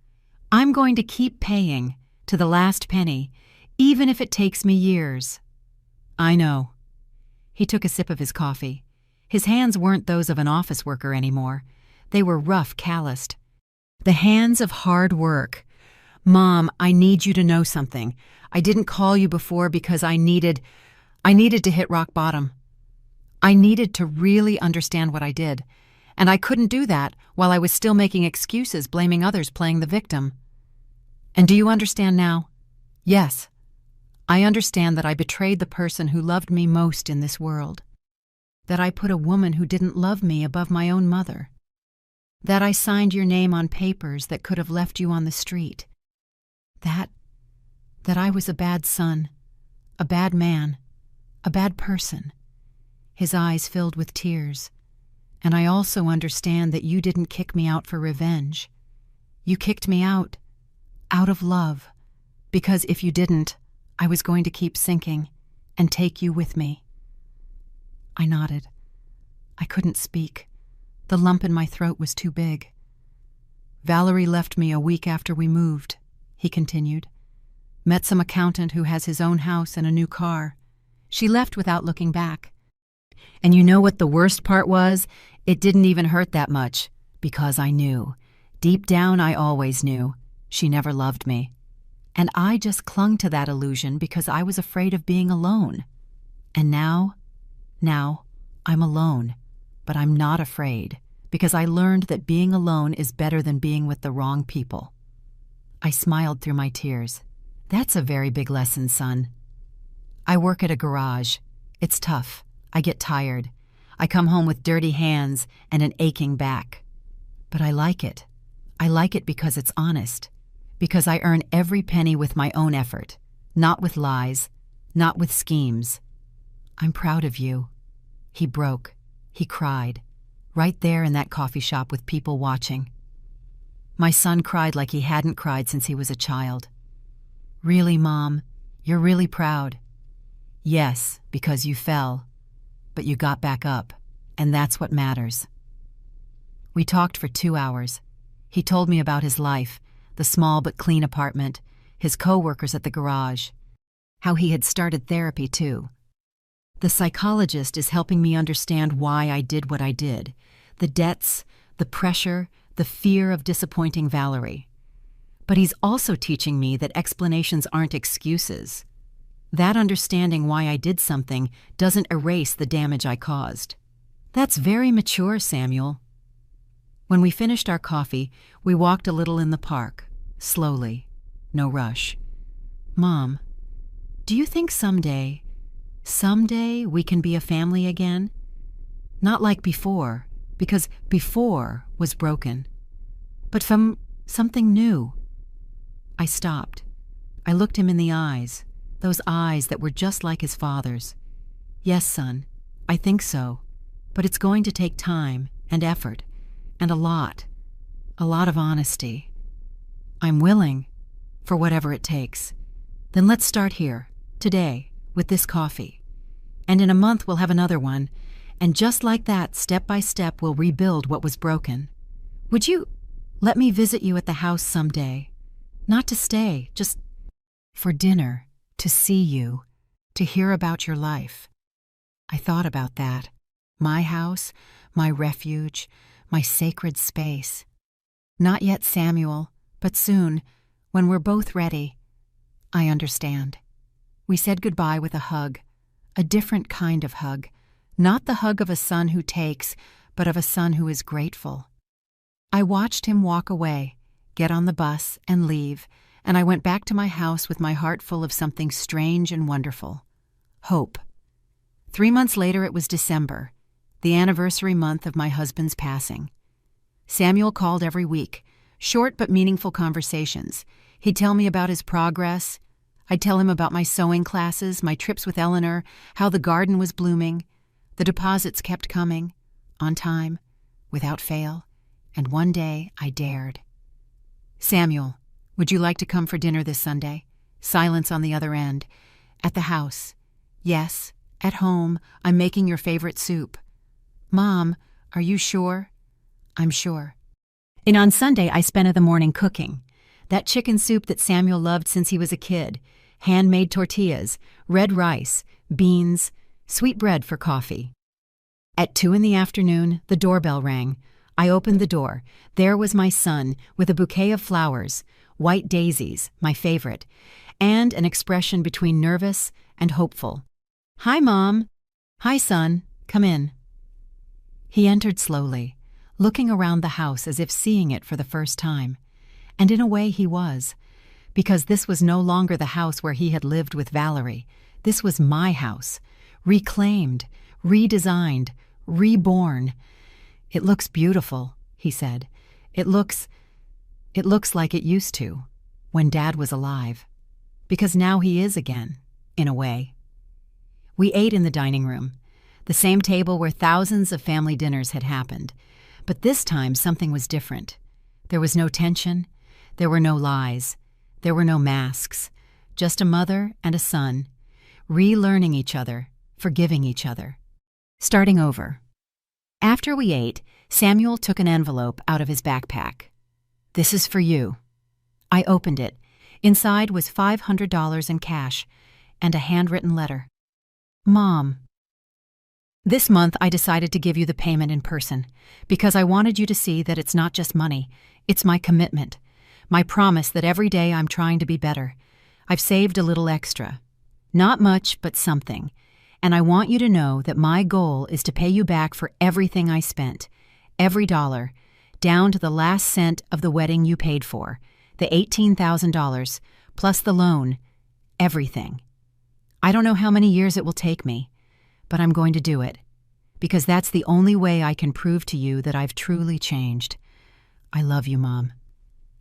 I'm going to keep paying, to the last penny, even if it takes me years." "I know." He took a sip of his coffee. His hands weren't those of an office worker anymore. They were rough, calloused. The hands of hard work. "Mom, I need you to know something. I didn't call you before because I needed to hit rock bottom. I needed to really understand what I did, and I couldn't do that while I was still making excuses, blaming others, playing the victim. And do you understand now?" "Yes. I understand that I betrayed the person who loved me most in this world. That I put a woman who didn't love me above my own mother. That I signed your name on papers that could have left you on the street. That I was a bad son, a bad man, a bad person." His eyes filled with tears. "And I also understand that you didn't kick me out for revenge. You kicked me out of love, because if you didn't, I was going to keep sinking and take you with me." I nodded. I couldn't speak. The lump in my throat was too big. "Valerie left me a week after we moved," he continued. "Met some accountant who has his own house and a new car. She left without looking back. And you know what the worst part was? It didn't even hurt that much, because I knew. Deep down, I always knew. She never loved me. And I just clung to that illusion because I was afraid of being alone. And now I'm alone, but I'm not afraid, because I learned that being alone is better than being with the wrong people." I smiled through my tears. "That's a very big lesson, son." "I work at a garage. It's tough. I get tired. I come home with dirty hands and an aching back. But I like it. I like it because it's honest. Because I earn every penny with my own effort, not with lies, not with schemes. I'm proud of you." He broke. He cried. Right there in that coffee shop with people watching. My son cried like he hadn't cried since he was a child. "Really, Mom? You're really proud?" "Yes, because you fell. But you got back up, and that's what matters." We talked for 2 hours. He told me about his life, the small but clean apartment, his co-workers at the garage, how he had started therapy too. The psychologist is helping me understand why I did what I did, the debts, the pressure, the fear of disappointing Valerie. But he's also teaching me that explanations aren't excuses. That understanding why I did something doesn't erase the damage I caused. That's very mature, Samuel. When we finished our coffee, we walked a little in the park, slowly, no rush. Mom, do you think someday we can be a family again? Not like before, because before was broken, but from something new. I stopped. I looked him in the eyes, those eyes that were just like his father's. Yes, son, I think so, but it's going to take time and effort, and a lot of honesty. I'm willing, for whatever it takes. Then let's start here, today, with this coffee. And in a month we'll have another one, and just like that, step by step, we'll rebuild what was broken. Would you let me visit you at the house someday? Not to stay, just for dinner, to see you, to hear about your life. I thought about that. My house, my refuge, my sacred space. Not yet, Samuel, but soon, when we're both ready. I understand. We said goodbye with a hug, a different kind of hug, not the hug of a son who takes, but of a son who is grateful. I watched him walk away, get on the bus, and leave, and I went back to my house with my heart full of something strange and wonderful. Hope. 3 months later it was December, the anniversary month of my husband's passing. Samuel called every week, short but meaningful conversations. He'd tell me about his progress. I'd tell him about my sewing classes, my trips with Eleanor, how the garden was blooming. The deposits kept coming, on time, without fail, and one day I dared. Samuel, would you like to come for dinner this Sunday? Silence on the other end. At the house. Yes, at home, I'm making your favorite soup. Mom, are you sure? I'm sure. And on Sunday, I spent the morning cooking. That chicken soup that Samuel loved since he was a kid. Handmade tortillas, red rice, beans, sweet bread for coffee. At 2 p.m, the doorbell rang. I opened the door. There was my son with a bouquet of flowers, white daisies, my favorite, and an expression between nervous and hopeful. Hi, Mom. Hi, son. Come in. He entered slowly, looking around the house as if seeing it for the first time. And in a way he was, because this was no longer the house where he had lived with Valerie. This was my house, reclaimed, redesigned, reborn. It looks beautiful, he said. It looks like it used to, when Dad was alive. Because now he is again, in a way. We ate in the dining room, the same table where thousands of family dinners had happened. But this time something was different. There was no tension. There were no lies. There were no masks. Just a mother and a son, relearning each other, forgiving each other, starting over. After we ate, Samuel took an envelope out of his backpack. This is for you. I opened it. Inside was $500 in cash and a handwritten letter. Mom, this month I decided to give you the payment in person because I wanted you to see that it's not just money, it's my commitment, my promise that every day I'm trying to be better. I've saved a little extra. Not much, but something. And I want you to know that my goal is to pay you back for everything I spent, every dollar, down to the last cent of the wedding you paid for, the $18,000, plus the loan, everything. I don't know how many years it will take me, but I'm going to do it, because that's the only way I can prove to you that I've truly changed. I love you, Mom,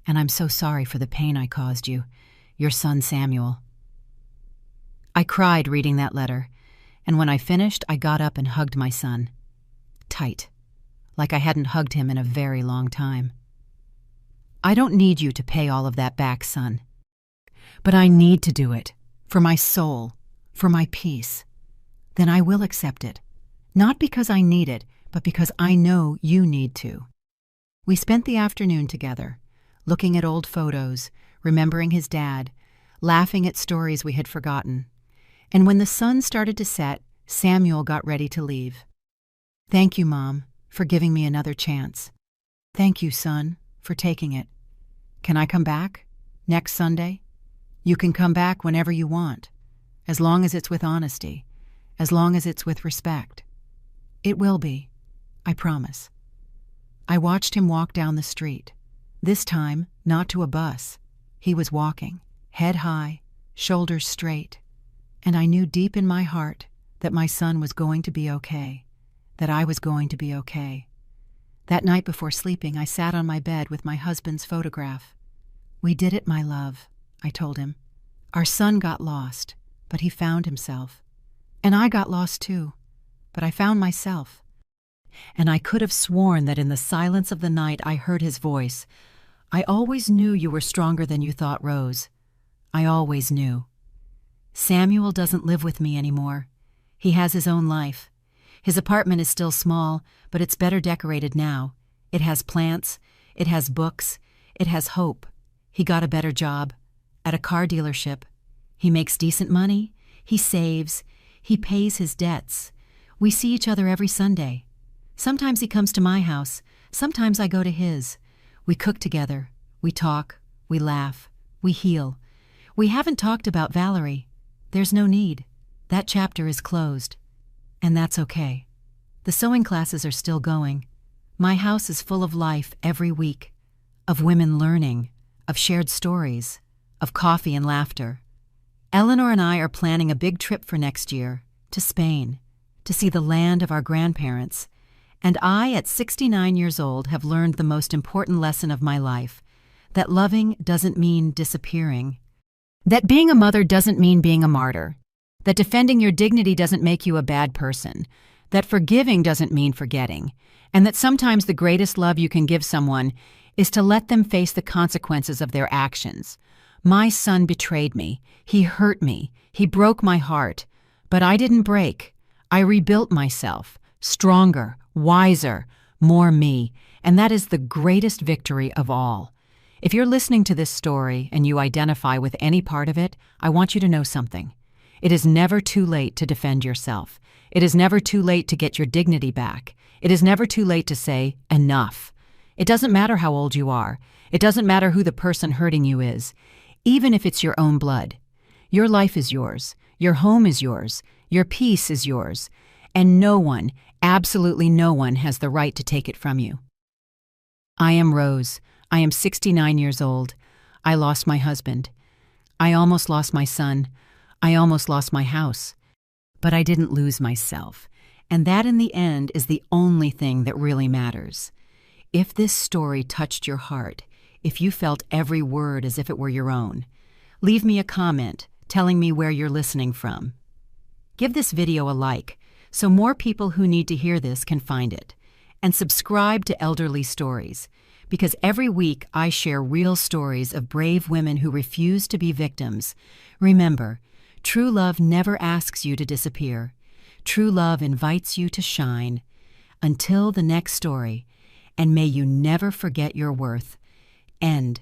and I'm so sorry for the pain I caused you, your son Samuel. I cried reading that letter, and when I finished, I got up and hugged my son. Tight, like I hadn't hugged him in a very long time. I don't need you to pay all of that back, son. But I need to do it, for my soul, for my peace. Then I will accept it, not because I need it, but because I know you need to. We spent the afternoon together, looking at old photos, remembering his dad, laughing at stories we had forgotten. And when the sun started to set, Samuel got ready to leave. Thank you, Mom, for giving me another chance. Thank you, son, for taking it. Can I come back? Next Sunday? You can come back whenever you want, as long as it's with honesty, as long as it's with respect. It will be, I promise. I watched him walk down the street. This time, not to a bus. He was walking, head high, shoulders straight. And I knew deep in my heart that my son was going to be okay, that I was going to be okay. That night before sleeping, I sat on my bed with my husband's photograph. "We did it, my love," I told him. "Our son got lost, but he found himself. And I got lost too, but I found myself." And I could have sworn that in the silence of the night I heard his voice. "I always knew you were stronger than you thought, Rose. I always knew." Samuel doesn't live with me anymore. He has his own life. His apartment is still small, but it's better decorated now. It has plants, it has books, it has hope. He got a better job, at a car dealership. He makes decent money, he saves, he pays his debts. We see each other every Sunday. Sometimes he comes to my house, sometimes I go to his. We cook together, we talk, we laugh, we heal. We haven't talked about Valerie. There's no need. That chapter is closed. And that's okay. The sewing classes are still going. My house is full of life every week, of women learning, of shared stories, of coffee and laughter. Eleanor and I are planning a big trip for next year, to Spain, to see the land of our grandparents. And I, at 69 years old, have learned the most important lesson of my life, that loving doesn't mean disappearing, that being a mother doesn't mean being a martyr, that defending your dignity doesn't make you a bad person, that forgiving doesn't mean forgetting, and that sometimes the greatest love you can give someone is to let them face the consequences of their actions. My son betrayed me. He hurt me. He broke my heart. But I didn't break. I rebuilt myself, stronger, wiser, more me, and that is the greatest victory of all. If you're listening to this story and you identify with any part of it, I want you to know something. It is never too late to defend yourself. It is never too late to get your dignity back. It is never too late to say, enough. It doesn't matter how old you are. It doesn't matter who the person hurting you is. Even if it's your own blood. Your life is yours. Your home is yours. Your peace is yours. And no one, absolutely no one, has the right to take it from you. I am Rose. I am 69 years old. I lost my husband. I almost lost my son. I almost lost my house. But I didn't lose myself. And that, in the end, is the only thing that really matters. If this story touched your heart, if you felt every word as if it were your own, leave me a comment telling me where you're listening from. Give this video a like so more people who need to hear this can find it. And subscribe to Elderly Stories, because every week I share real stories of brave women who refuse to be victims. Remember, true love never asks you to disappear. True love invites you to shine. Until the next story, and may you never forget your worth. End.